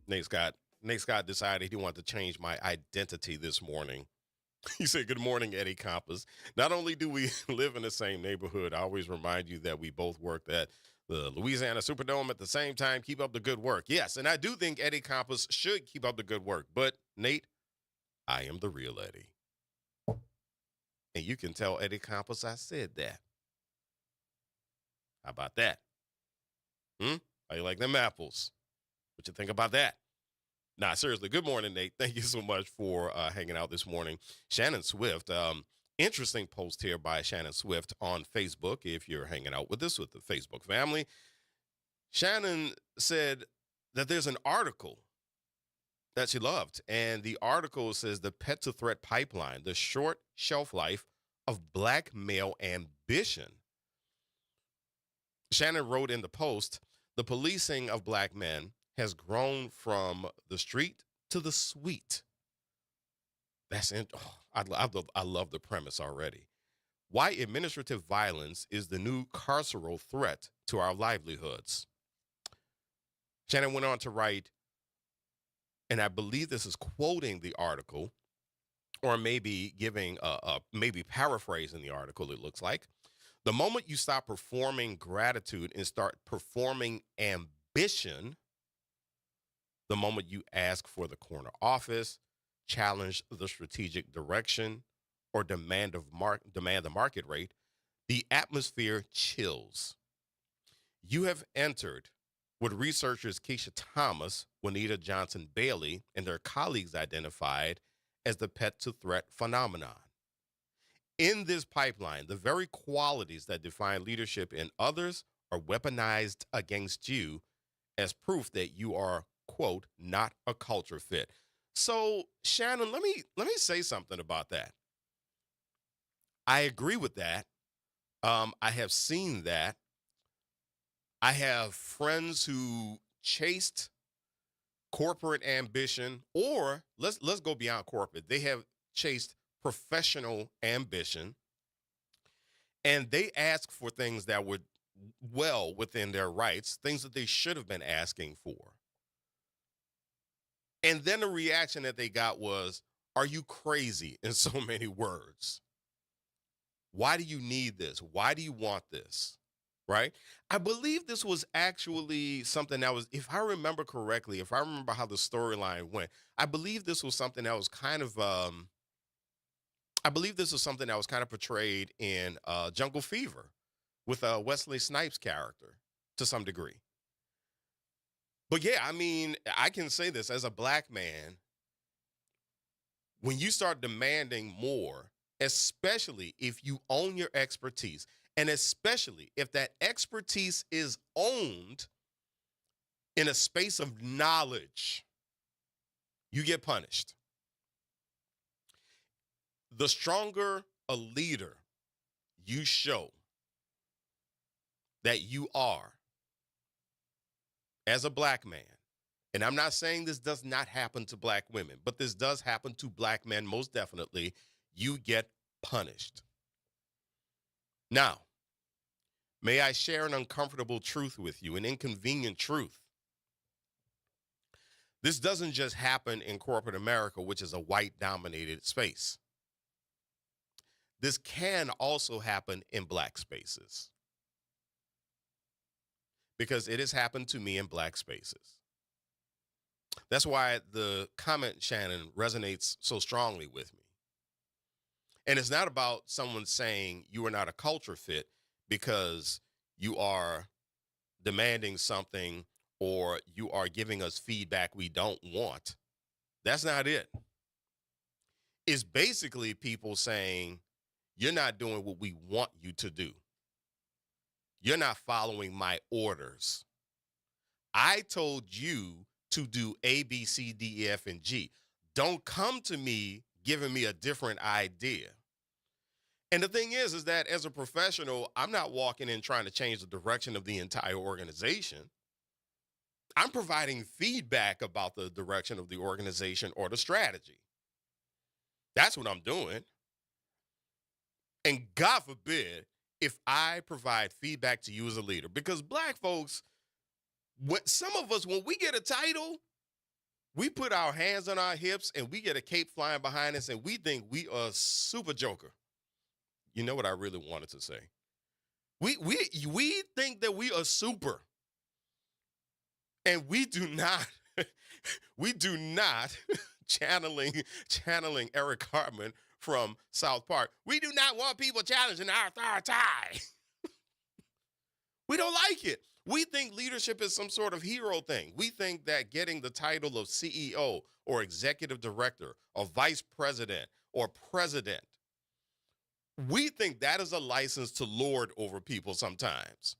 Nate Scott decided he wanted to change my identity this morning. He said, good morning, Eddie Campos. Not only do we live in the same neighborhood, I always remind you that we both worked at the Louisiana Superdome at the same time. Keep up the good work. Yes, and I do think Eddie Campos should keep up the good work. But, Nate, I am the real Eddie. And you can tell Eddie Campos I said that. How about that? How you like them apples? What you think about that? Nah, seriously, good morning, Nate. Thank you so much for hanging out this morning. Shannon Swift, interesting post here by Shannon Swift on Facebook, if you're hanging out with us with the Facebook family. Shannon said that there's an article that she loved, and the article says the Pet to Threat Pipeline, the short shelf life of Black male ambition. Shannon wrote in the post, the policing of Black men has grown from the street to the suite. I love the premise already. Why administrative violence is the new carceral threat to our livelihoods. Shannon went on to write, and I believe this is quoting the article, or maybe giving maybe paraphrasing the article, it looks like. The moment you stop performing gratitude and start performing ambition, the moment you ask for the corner office, challenge the strategic direction, or demand the market rate, the atmosphere chills. You have entered what researchers Keisha Thomas, Juanita Johnson Bailey, and their colleagues identified as the pet to threat phenomenon. In this pipeline, the very qualities that define leadership in others are weaponized against you as proof that you are, quote, not a culture fit. So, Shannon, let me say something about that. I agree with that. I have seen that. I have friends who chased corporate ambition, or let's go beyond corporate. They have chased professional ambition, and they ask for things that were well within their rights, things that they should have been asking for. And then the reaction that they got was, are you crazy, in so many words? Why do you need this? Why do you want this? Right? I believe this was actually something that was, if I remember correctly, if I remember how the storyline went, I believe this was something that was kind of, portrayed in Jungle Fever with Wesley Snipes' character to some degree. But yeah, I mean, I can say this as a Black man, when you start demanding more, especially if you own your expertise, and especially if that expertise is owned in a space of knowledge, you get punished. The stronger a leader you show that you are as a Black man, and I'm not saying this does not happen to Black women, but this does happen to Black men most definitely, you get punished. Now, may I share an uncomfortable truth with you, an inconvenient truth. This doesn't just happen in corporate America, which is a white-dominated space. This can also happen in Black spaces, because it has happened to me in Black spaces. That's why the comment, Shannon, resonates so strongly with me. And it's not about someone saying you are not a culture fit because you are demanding something or you are giving us feedback we don't want. That's not it. It's basically people saying, you're not doing what we want you to do. You're not following my orders. I told you to do A, B, C, D, E, F, and G. Don't come to me giving me a different idea. And the thing is that as a professional, I'm not walking in trying to change the direction of the entire organization. I'm providing feedback about the direction of the organization or the strategy. That's what I'm doing. And God forbid if I provide feedback to you as a leader, because black folks, some of us, when we get a title, we put our hands on our hips and we get a cape flying behind us and we think we are super joker. You know what I really wanted to say? We think that we are super. And we do not channeling Eric Cartman from South Park. We do not want people challenging our authority. We don't like it. We think leadership is some sort of hero thing. We think that getting the title of CEO or executive director or vice president or president, we think that is a license to lord over people sometimes.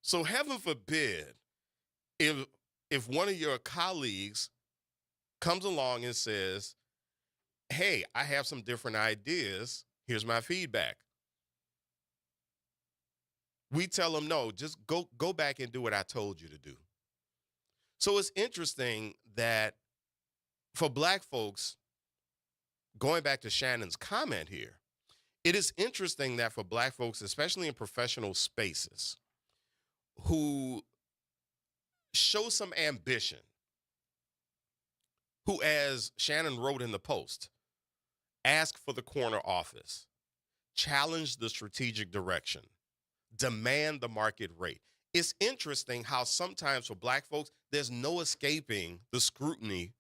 So heaven forbid if one of your colleagues comes along and says, hey, I have some different ideas. Here's my feedback. We tell them, no, just go back and do what I told you to do. So it's interesting that for black folks, going back to Shannon's comment here, it is interesting that for black folks, especially in professional spaces, who show some ambition, who, as Shannon wrote in the Post, ask for the corner office, challenge the strategic direction, demand the market rate. It's interesting how sometimes for black folks, there's no escaping the scrutiny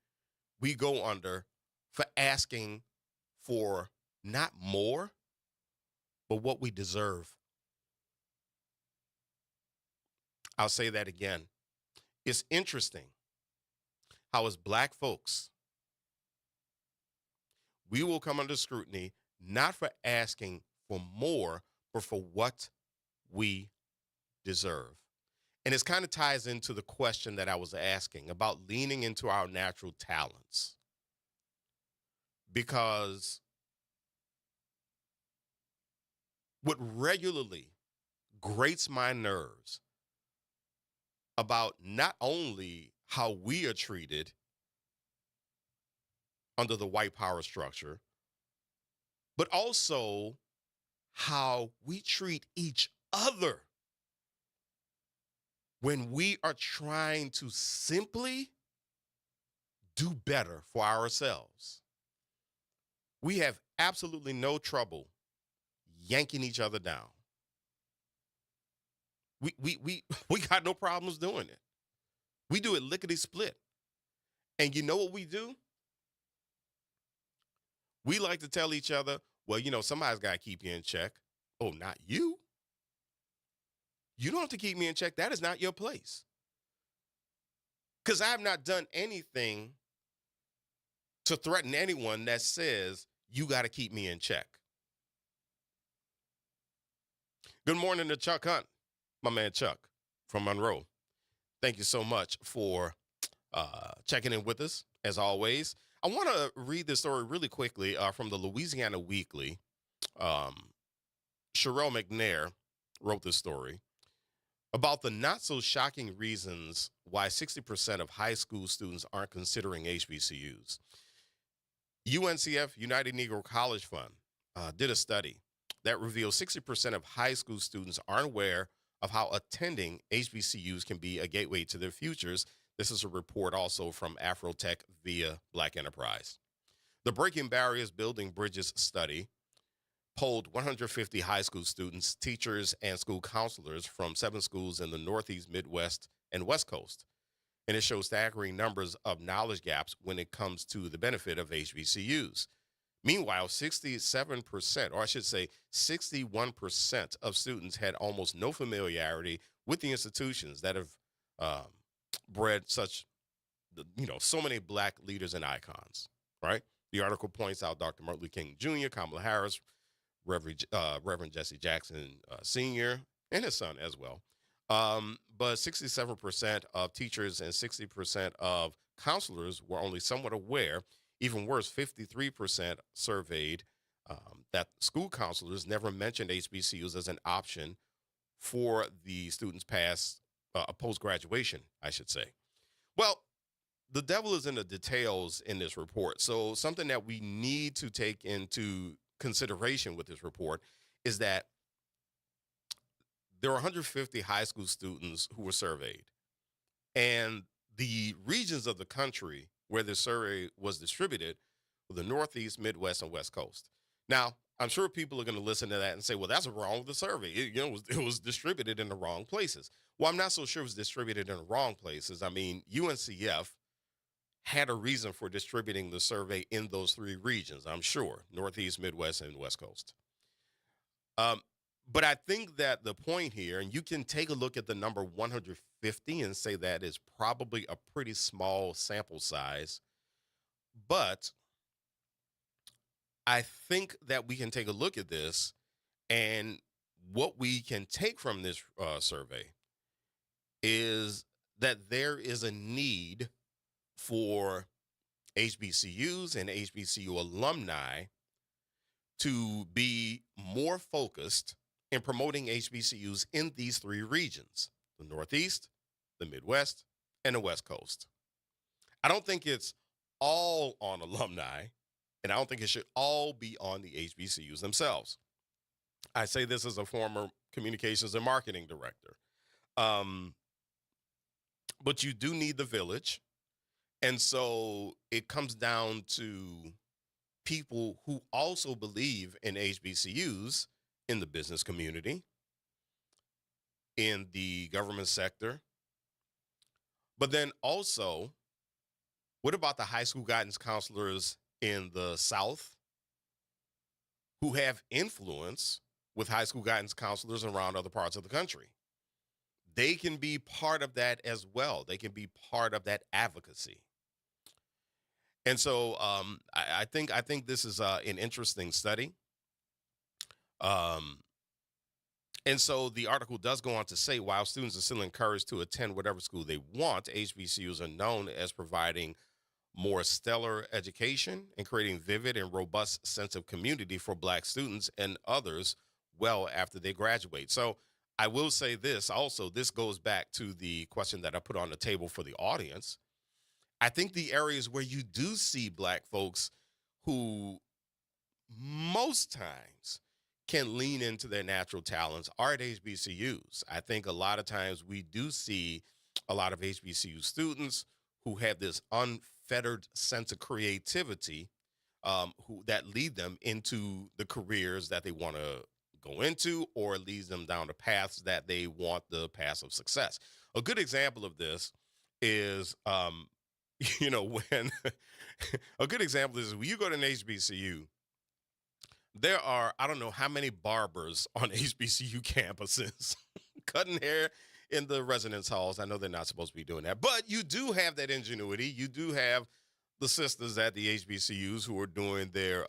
we go under for asking for not more, but what we deserve. I'll say that again. It's interesting how as black folks, we will come under scrutiny, not for asking for more, but for what we deserve. And this kind of ties into the question that I was asking about leaning into our natural talents. Because what regularly grates my nerves about not only how we are treated under the white power structure, but also how we treat each other when we are trying to simply do better for ourselves. We have absolutely no trouble yanking each other down. We got no problems doing it. We do it lickety-split. And you know what we do? We like to tell each other, well, somebody's got to keep you in check. Oh, not you. You don't have to keep me in check. That is not your place. Because I have not done anything to threaten anyone that says you got to keep me in check. Good morning to Chuck Hunt, my man Chuck from Monroe. Thank you so much for checking in with us, as always. I want to read this story really quickly from the Louisiana Weekly. Sherelle McNair wrote this story about the not-so-shocking reasons why 60% of high school students aren't considering HBCUs. UNCF, United Negro College Fund, did a study that reveals 60% of high school students aren't aware of how attending HBCUs can be a gateway to their futures. This is a report also from Afrotech via Black Enterprise. The Breaking Barriers, Building Bridges study polled 150 high school students, teachers, and school counselors from 7 schools in the Northeast, Midwest, and West Coast. And it shows staggering numbers of knowledge gaps when it comes to the benefit of HBCUs. Meanwhile, 67%, or I should say 61% of students had almost no familiarity with the institutions that have bred so many black leaders and icons, right? The article points out Dr. Martin Luther King Jr., Kamala Harris, Reverend Jesse Jackson Sr., and his son as well. But 67% of teachers and 60% of counselors were only somewhat aware. Even worse, 53% surveyed that school counselors never mentioned HBCUs as an option for the students' past post-graduation, I should say. Well, the devil is in the details in this report. So something that we need to take into consideration with this report is that there were 150 high school students who were surveyed. And the regions of the country where the survey was distributed were the Northeast, Midwest, and West Coast. Now, I'm sure people are going to listen to that and say, well, that's wrong with the survey. It was distributed in the wrong places. Well, I'm not so sure it was distributed in the wrong places. I mean, UNCF had a reason for distributing the survey in those three regions, I'm sure, Northeast, Midwest, and West Coast. But I think that the point here, and you can take a look at the number 150 and say that is probably a pretty small sample size, but I think that we can take a look at this, and what we can take from this survey is that there is a need for HBCUs and HBCU alumni to be more focused in promoting HBCUs in these three regions, the Northeast, the Midwest, and the West Coast. I don't think it's all on alumni, and I don't think it should all be on the HBCUs themselves. I say this as a former communications and marketing director. But you do need the village. And so it comes down to people who also believe in HBCUs in the business community, in the government sector. But then also, what about the high school guidance counselors in the South who have influence with high school guidance counselors around other parts of the country? They can be part of that as well. They can be part of that advocacy. And so I think this is an interesting study. And so the article does go on to say, while students are still encouraged to attend whatever school they want, HBCUs are known as providing more stellar education and creating vivid and robust sense of community for Black students and others well after they graduate. So I will say this also, this goes back to the question that I put on the table for the audience. I think the areas where you do see Black folks who most times can lean into their natural talents are at HBCUs. I think a lot of times we do see a lot of HBCU students who have this unfettered sense of creativity that lead them into the careers that they want to go into, or leads them down the paths that they want, the paths of success. A good example of this is, when a good example is when you go to an HBCU, there are, I don't know how many barbers on HBCU campuses cutting hair in the residence halls. I know they're not supposed to be doing that, but you do have that ingenuity. You do have the sisters at the HBCUs who are doing their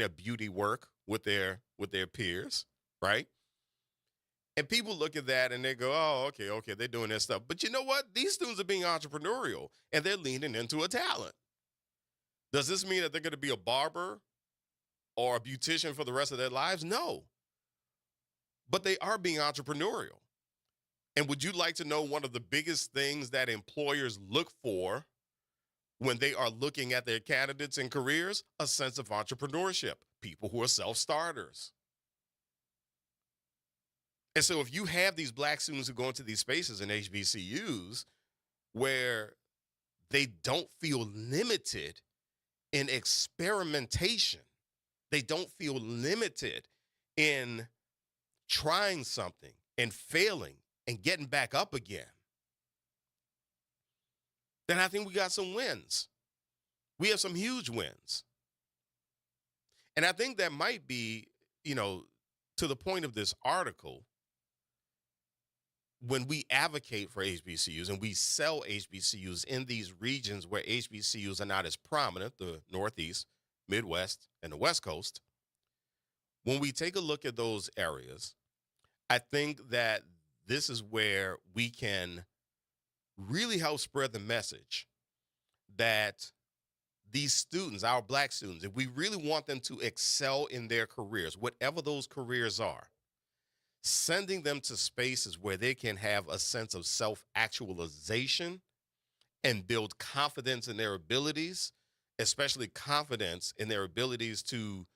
beauty work with their peers, right? And people look at that and they go, oh, okay, they're doing that stuff. But you know what? These students are being entrepreneurial and they're leaning into a talent. Does this mean that they're going to be a barber or a beautician for the rest of their lives? No. But they are being entrepreneurial. And would you like to know one of the biggest things that employers look for when they are looking at their candidates and careers? A sense of entrepreneurship. People who are self-starters. And so if you have these Black students who go into these spaces in HBCUs where they don't feel limited in experimentation, they don't feel limited in trying something and failing and getting back up again, then I think we got some wins. We have some huge wins. And I think that might be, to the point of this article, when we advocate for HBCUs and we sell HBCUs in these regions where HBCUs are not as prominent, the Northeast, Midwest, and the West Coast, when we take a look at those areas, I think that this is where we can really help spread the message that these students, our Black students, if we really want them to excel in their careers, whatever those careers are, sending them to spaces where they can have a sense of self-actualization and build confidence in their abilities, especially confidence in their abilities to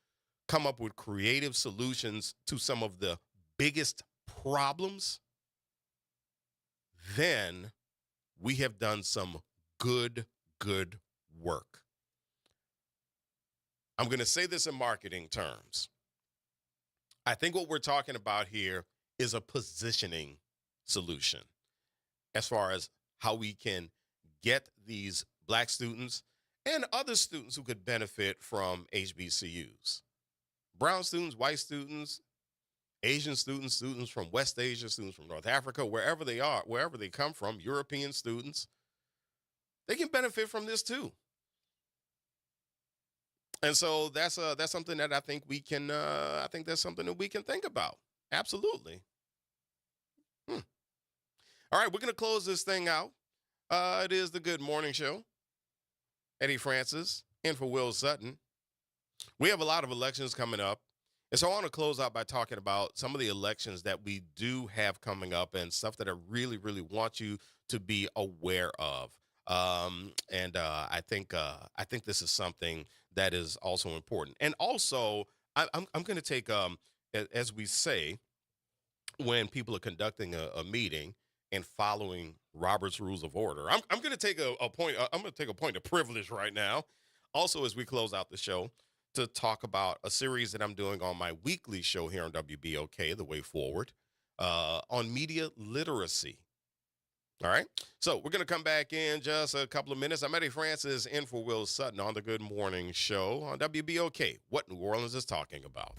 come up with creative solutions to some of the biggest problems, then we have done some good work. I'm going to say this in marketing terms. I think what we're talking about here is a positioning solution as far as how we can get these black students and other students who could benefit from HBCUs. Brown students, white students, Asian students, students from West Asia, students from North Africa, wherever they are, wherever they come from, European students, they can benefit from this too. And so that's something that I think we can. I think that's something that we can think about. Absolutely. All right, we're gonna close this thing out. It is the Good Morning Show. Eddie Francis in for Will Sutton. We have a lot of elections coming up, and so I want to close out by talking about some of the elections that we do have coming up and stuff that I really want you to be aware of. I think this is something that is also important. And also, I'm going to take, as we say, when people are conducting a meeting and following Robert's Rules of Order, I'm going to take a point. I'm going to take a point of privilege right now. Also, as we close out the show, to talk about a series that I'm doing on my weekly show here on WBOK, The Way Forward, on media literacy. All right, so we're going to come back in just a couple of minutes. I'm Eddie Francis in for Will Sutton on the Good Morning Show on WBOK, what New Orleans is talking about.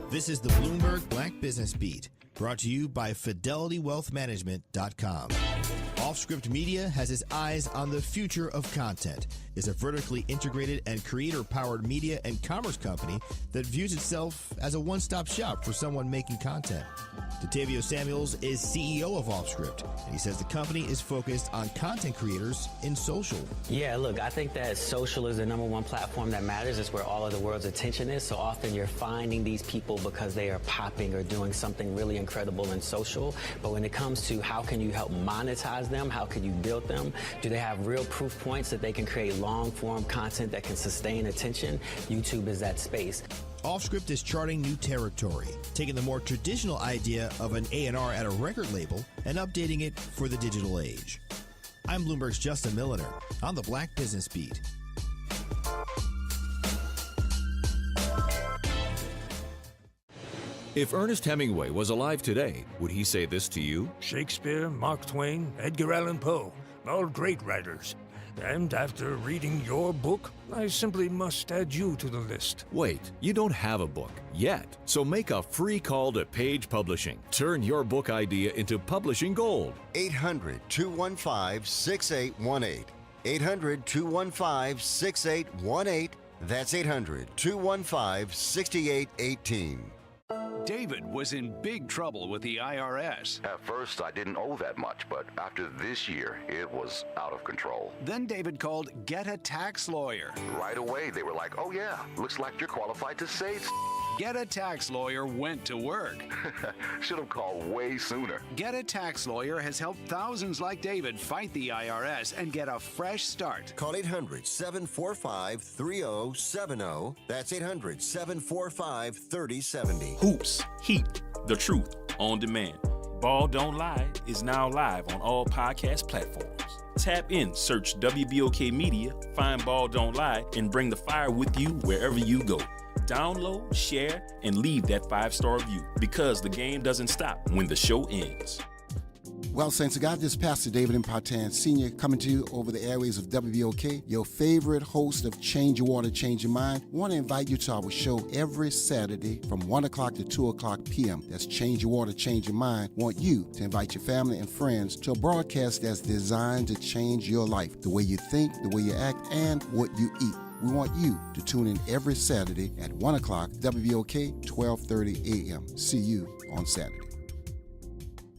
This is the Bloomberg Black Business Beat, brought to you by FidelityWealthManagement.com. Offscript Media has its eyes on the future of content. It's a vertically integrated and creator-powered media and commerce company that views itself as a one-stop shop for someone making content. Datavio Samuels is CEO of Offscript, and he says the company is focused on content creators in social. Yeah, look, I think that social is the number one platform that matters. It's where all of the world's attention is. So often you're finding these people because they are popping or doing something really incredible in social. But when it comes to how can you help monetize them, how can you build them, do they have real proof points that they can create long-form content that can sustain attention? YouTube is that space. Offscript is charting new territory, taking the more traditional idea of an A&R at a record label and updating it for the digital age. I'm Bloomberg's Justin Milliner on the Black Business Beat. If Ernest Hemingway was alive today, would he say this to you? Shakespeare, Mark Twain, Edgar Allan Poe, all great writers. And after reading your book, I simply must add you to the list. Wait, you don't have a book yet. So make a free call to Page Publishing. Turn your book idea into publishing gold. 800-215-6818. 800-215-6818. That's 800-215-6818. David was in big trouble with the IRS. At first, I didn't owe that much, but after this year, it was out of control. Then David called Get a Tax Lawyer. Right away, they were like, oh yeah, looks like you're qualified to say Get a Tax Lawyer went to work. Should have called way sooner. Get a Tax Lawyer has helped thousands like David fight the IRS and get a fresh start. Call 800-745-3070. That's 800-745-3070. Hoops, Heat, The Truth, On Demand. Ball Don't Lie is now live on all podcast platforms. Tap in, search WBOK Media, find Ball Don't Lie, and bring the fire with you wherever you go. Download, share, and leave that 5-star review because the game doesn't stop when the show ends. Well, Saints of God, this is Pastor David Impartan Sr. coming to you over the airways of WBOK, your favorite host of Change Your Water, Change Your Mind. I want to invite you to our show every Saturday from 1 o'clock to 2 o'clock p.m. That's Change Your Water, Change Your Mind. I want you to invite your family and friends to a broadcast that's designed to change your life, the way you think, the way you act, and what you eat. We want you to tune in every Saturday at 1 o'clock, WBOK, 12:30 a.m. See you on Saturday.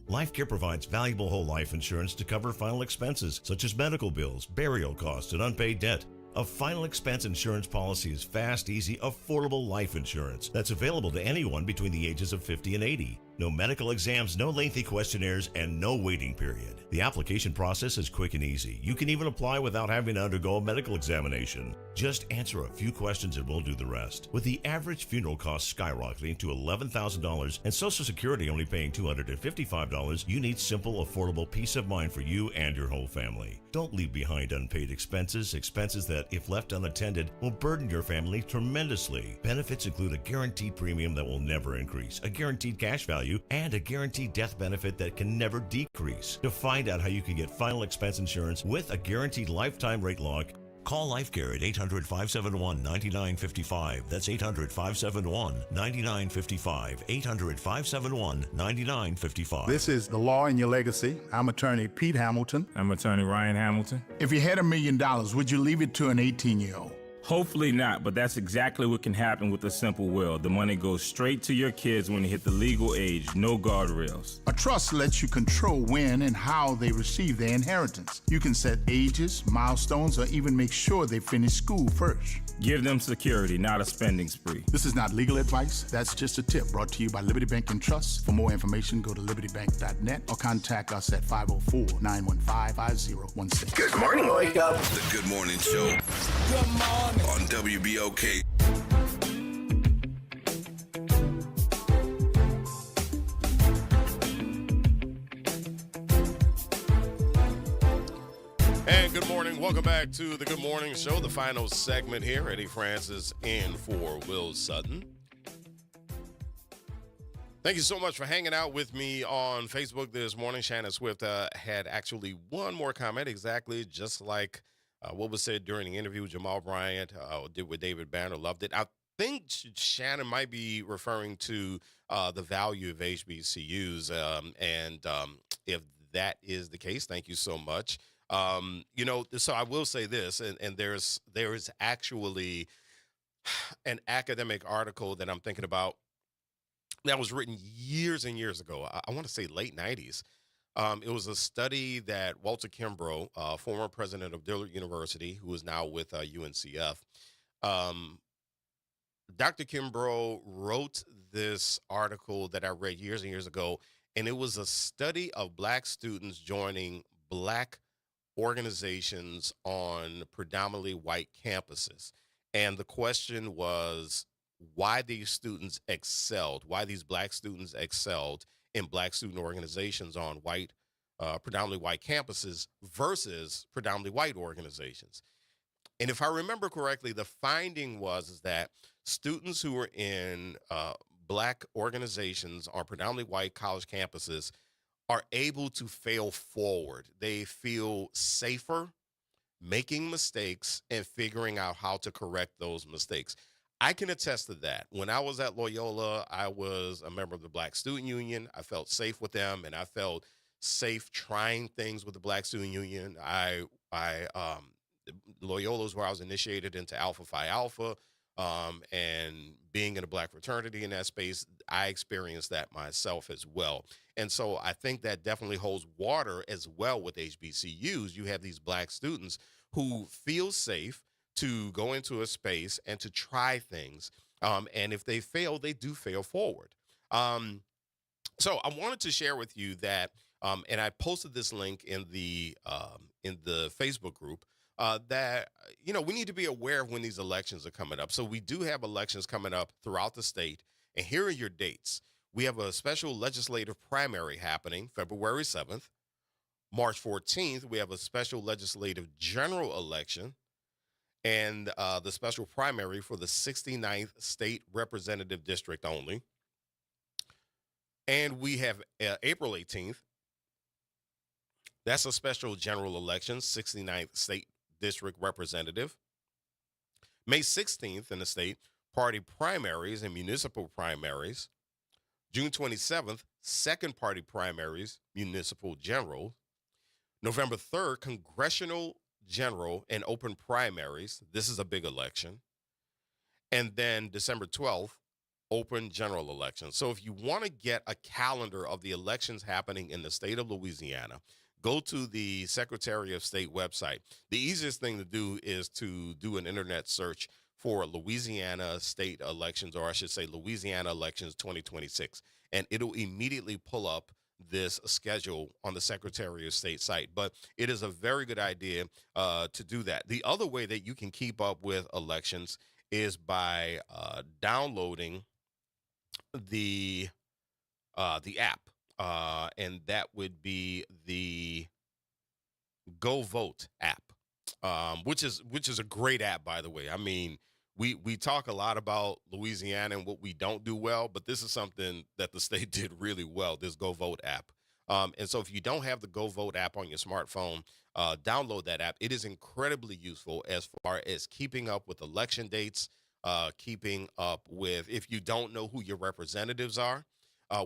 LifeCare provides valuable whole life insurance to cover final expenses such as medical bills, burial costs, and unpaid debt. A final expense insurance policy is fast, easy, affordable life insurance that's available to anyone between the ages of 50 and 80. No medical exams, no lengthy questionnaires, and no waiting period. The application process is quick and easy. You can even apply without having to undergo a medical examination. Just answer a few questions and we'll do the rest. With the average funeral cost skyrocketing to $11,000 and Social Security only paying $255, you need simple, affordable peace of mind for you and your whole family. Don't leave behind unpaid expenses that, if left unattended, will burden your family tremendously. Benefits include a guaranteed premium that will never increase, a guaranteed cash value, and a guaranteed death benefit that can never decrease. To find out how you can get final expense insurance with a guaranteed lifetime rate lock, call LifeCare at 800-571-9955. That's 800-571-9955. 800-571-9955. This is The Law in Your Legacy. I'm attorney Pete Hamilton. I'm attorney Ryan Hamilton. If you had $1 million, would you leave it to an 18-year-old? Hopefully not, but that's exactly what can happen with a simple will. The money goes straight to your kids when they hit the legal age, no guardrails. A trust lets you control when and how they receive their inheritance. You can set ages, milestones, or even make sure they finish school first. Give them security, not a spending spree. This is not legal advice. That's just a tip brought to you by Liberty Bank and Trust. For more information, go to libertybank.net or contact us at 504-915-5016. Good morning, wake up. The Good Morning Show. Good morning. On WBOK. And good morning. Welcome back to the Good Morning Show, the final segment here. Eddie Francis in for Will Sutton. Thank you so much for hanging out with me on Facebook this morning. Shannon Swift had actually one more comment, exactly just like what was said during the interview with Jamal Bryant did with David Banner. Loved it. I think Shannon might be referring to the value of HBCUs. And if that is the case, thank you so much. So I will say this, and there is actually an academic article that I'm thinking about that was written years and years ago. I want to say late 90s. It was a study that Walter Kimbrough, former president of Dillard University, who is now with UNCF, Dr. Kimbrough wrote this article that I read years and years ago, and it was a study of Black students joining Black organizations on predominantly white campuses. And the question was why these students excelled, why these Black students excelled in Black student organizations on white, predominantly white campuses versus predominantly white organizations. And if I remember correctly, the finding was that students who were in Black organizations on predominantly white college campuses are able to fail forward. They feel safer making mistakes and figuring out how to correct those mistakes. I can attest to that. When I was at Loyola, I was a member of the Black Student Union. I felt safe with them, and I felt safe trying things with the Black Student Union. Loyola is where I was initiated into Alpha Phi Alpha, and being in a Black fraternity in that space, I experienced that myself as well. And so I think that definitely holds water as well with HBCUs. You have these Black students who feel safe to go into a space and to try things. And if they fail, they do fail forward. So I wanted to share with you that, and I posted this link in the Facebook group, that, we need to be aware of when these elections are coming up. So we do have elections coming up throughout the state. And here are your dates. We have a special legislative primary happening February 7th. March 14th, we have a special legislative general election and the special primary for the 69th State Representative District only. And we have April 18th, That's a special general election, 69th State District Representative. May 16th in the state, party primaries and municipal primaries. June 27th, second party primaries, municipal general. November 3rd, congressional general and open primaries. This is a big election. And then December 12th, open general election. So if you want to get a calendar of the elections happening in the state of Louisiana, go to the Secretary of State website. The easiest thing to do is to do an internet search for Louisiana state elections, or I should say Louisiana elections 2026, and it'll immediately pull up this schedule on the Secretary of State site. But it is a very good idea to do that. The other way that you can keep up with elections is by downloading the app, and that would be the Go Vote app, which is a great app, by the way. I mean, we talk a lot about Louisiana and what we don't do well, but this is something that the state did really well, this Go Vote app. And so if you don't have the Go Vote app on your smartphone, download that app. It is incredibly useful as far as keeping up with election dates, keeping up with, if you don't know who your representatives are,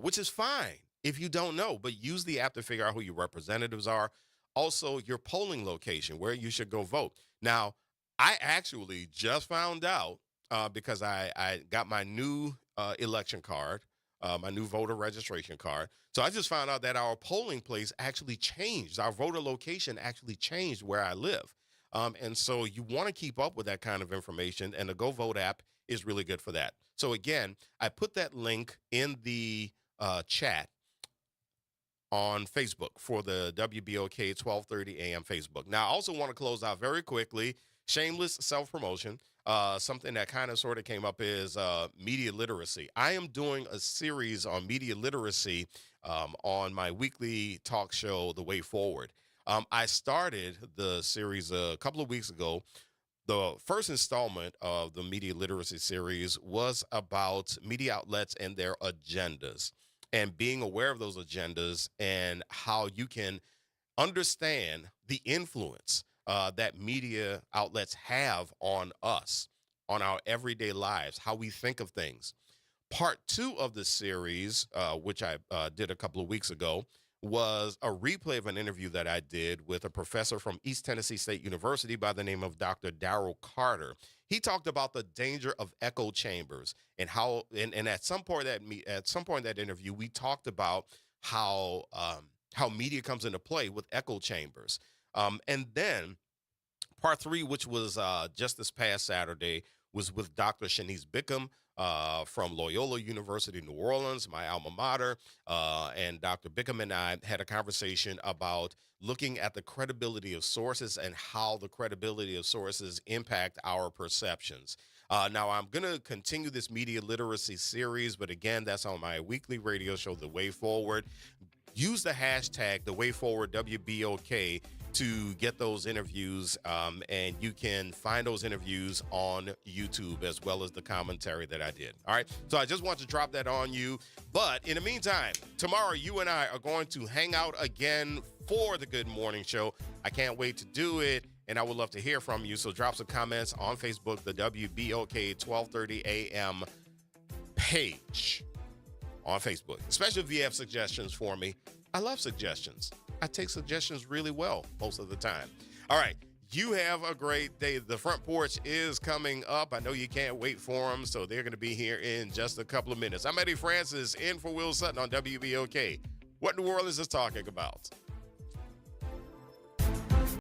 which is fine if you don't know, but use the app to figure out who your representatives are. Also, your polling location, where you should go vote. Now, I actually just found out because I got my new election card, my new voter registration card. So I just found out that our polling place actually changed. Our voter location actually changed where I live. And so you want to keep up with that kind of information, and the Go Vote app is really good for that. So again, I put that link in the chat on Facebook for the WBOK 1230 AM Facebook. Now, I also want to close out very quickly, shameless self-promotion. Something that kind of sort of came up is media literacy. I am doing a series on media literacy on my weekly talk show, The Way Forward. I started the series a couple of weeks ago. The first installment of the media literacy series was about media outlets and their agendas, and being aware of those agendas and how you can understand the influence that media outlets have on us, on our everyday lives, how we think of things. Part 2 of the series, which I did a couple of weeks ago, was a replay of an interview that I did with a professor from East Tennessee State University by the name of Dr. Darrell Carter. He talked about the danger of echo chambers and how, and at some point in that interview, we talked about how media comes into play with echo chambers. And then part 3, which was just this past Saturday, was with Dr. Shanice Bickham from Loyola University, New Orleans, my alma mater. And Dr. Bickham and I had a conversation about looking at the credibility of sources and how the credibility of sources impact our perceptions. Now, I'm going to continue this media literacy series, but again, that's on my weekly radio show, The Way Forward. Use the hashtag, The Way Forward, WBOK, to get those interviews, and you can find those interviews on YouTube as well as the commentary that I did. All right, so I just want to drop that on you. But in the meantime, tomorrow you and I are going to hang out again for the Good Morning Show. I can't wait to do it, and I would love to hear from you. So drop some comments on Facebook, the WBOK 1230 AM page on Facebook, especially if you have suggestions for me. I love suggestions. I take suggestions really well most of the time. All right, you have a great day. The front porch is coming up. I know you can't wait for them, so they're going to be here in just a couple of minutes. I'm Eddie Francis, in for Will Sutton on WBOK. What New Orleans is talking about.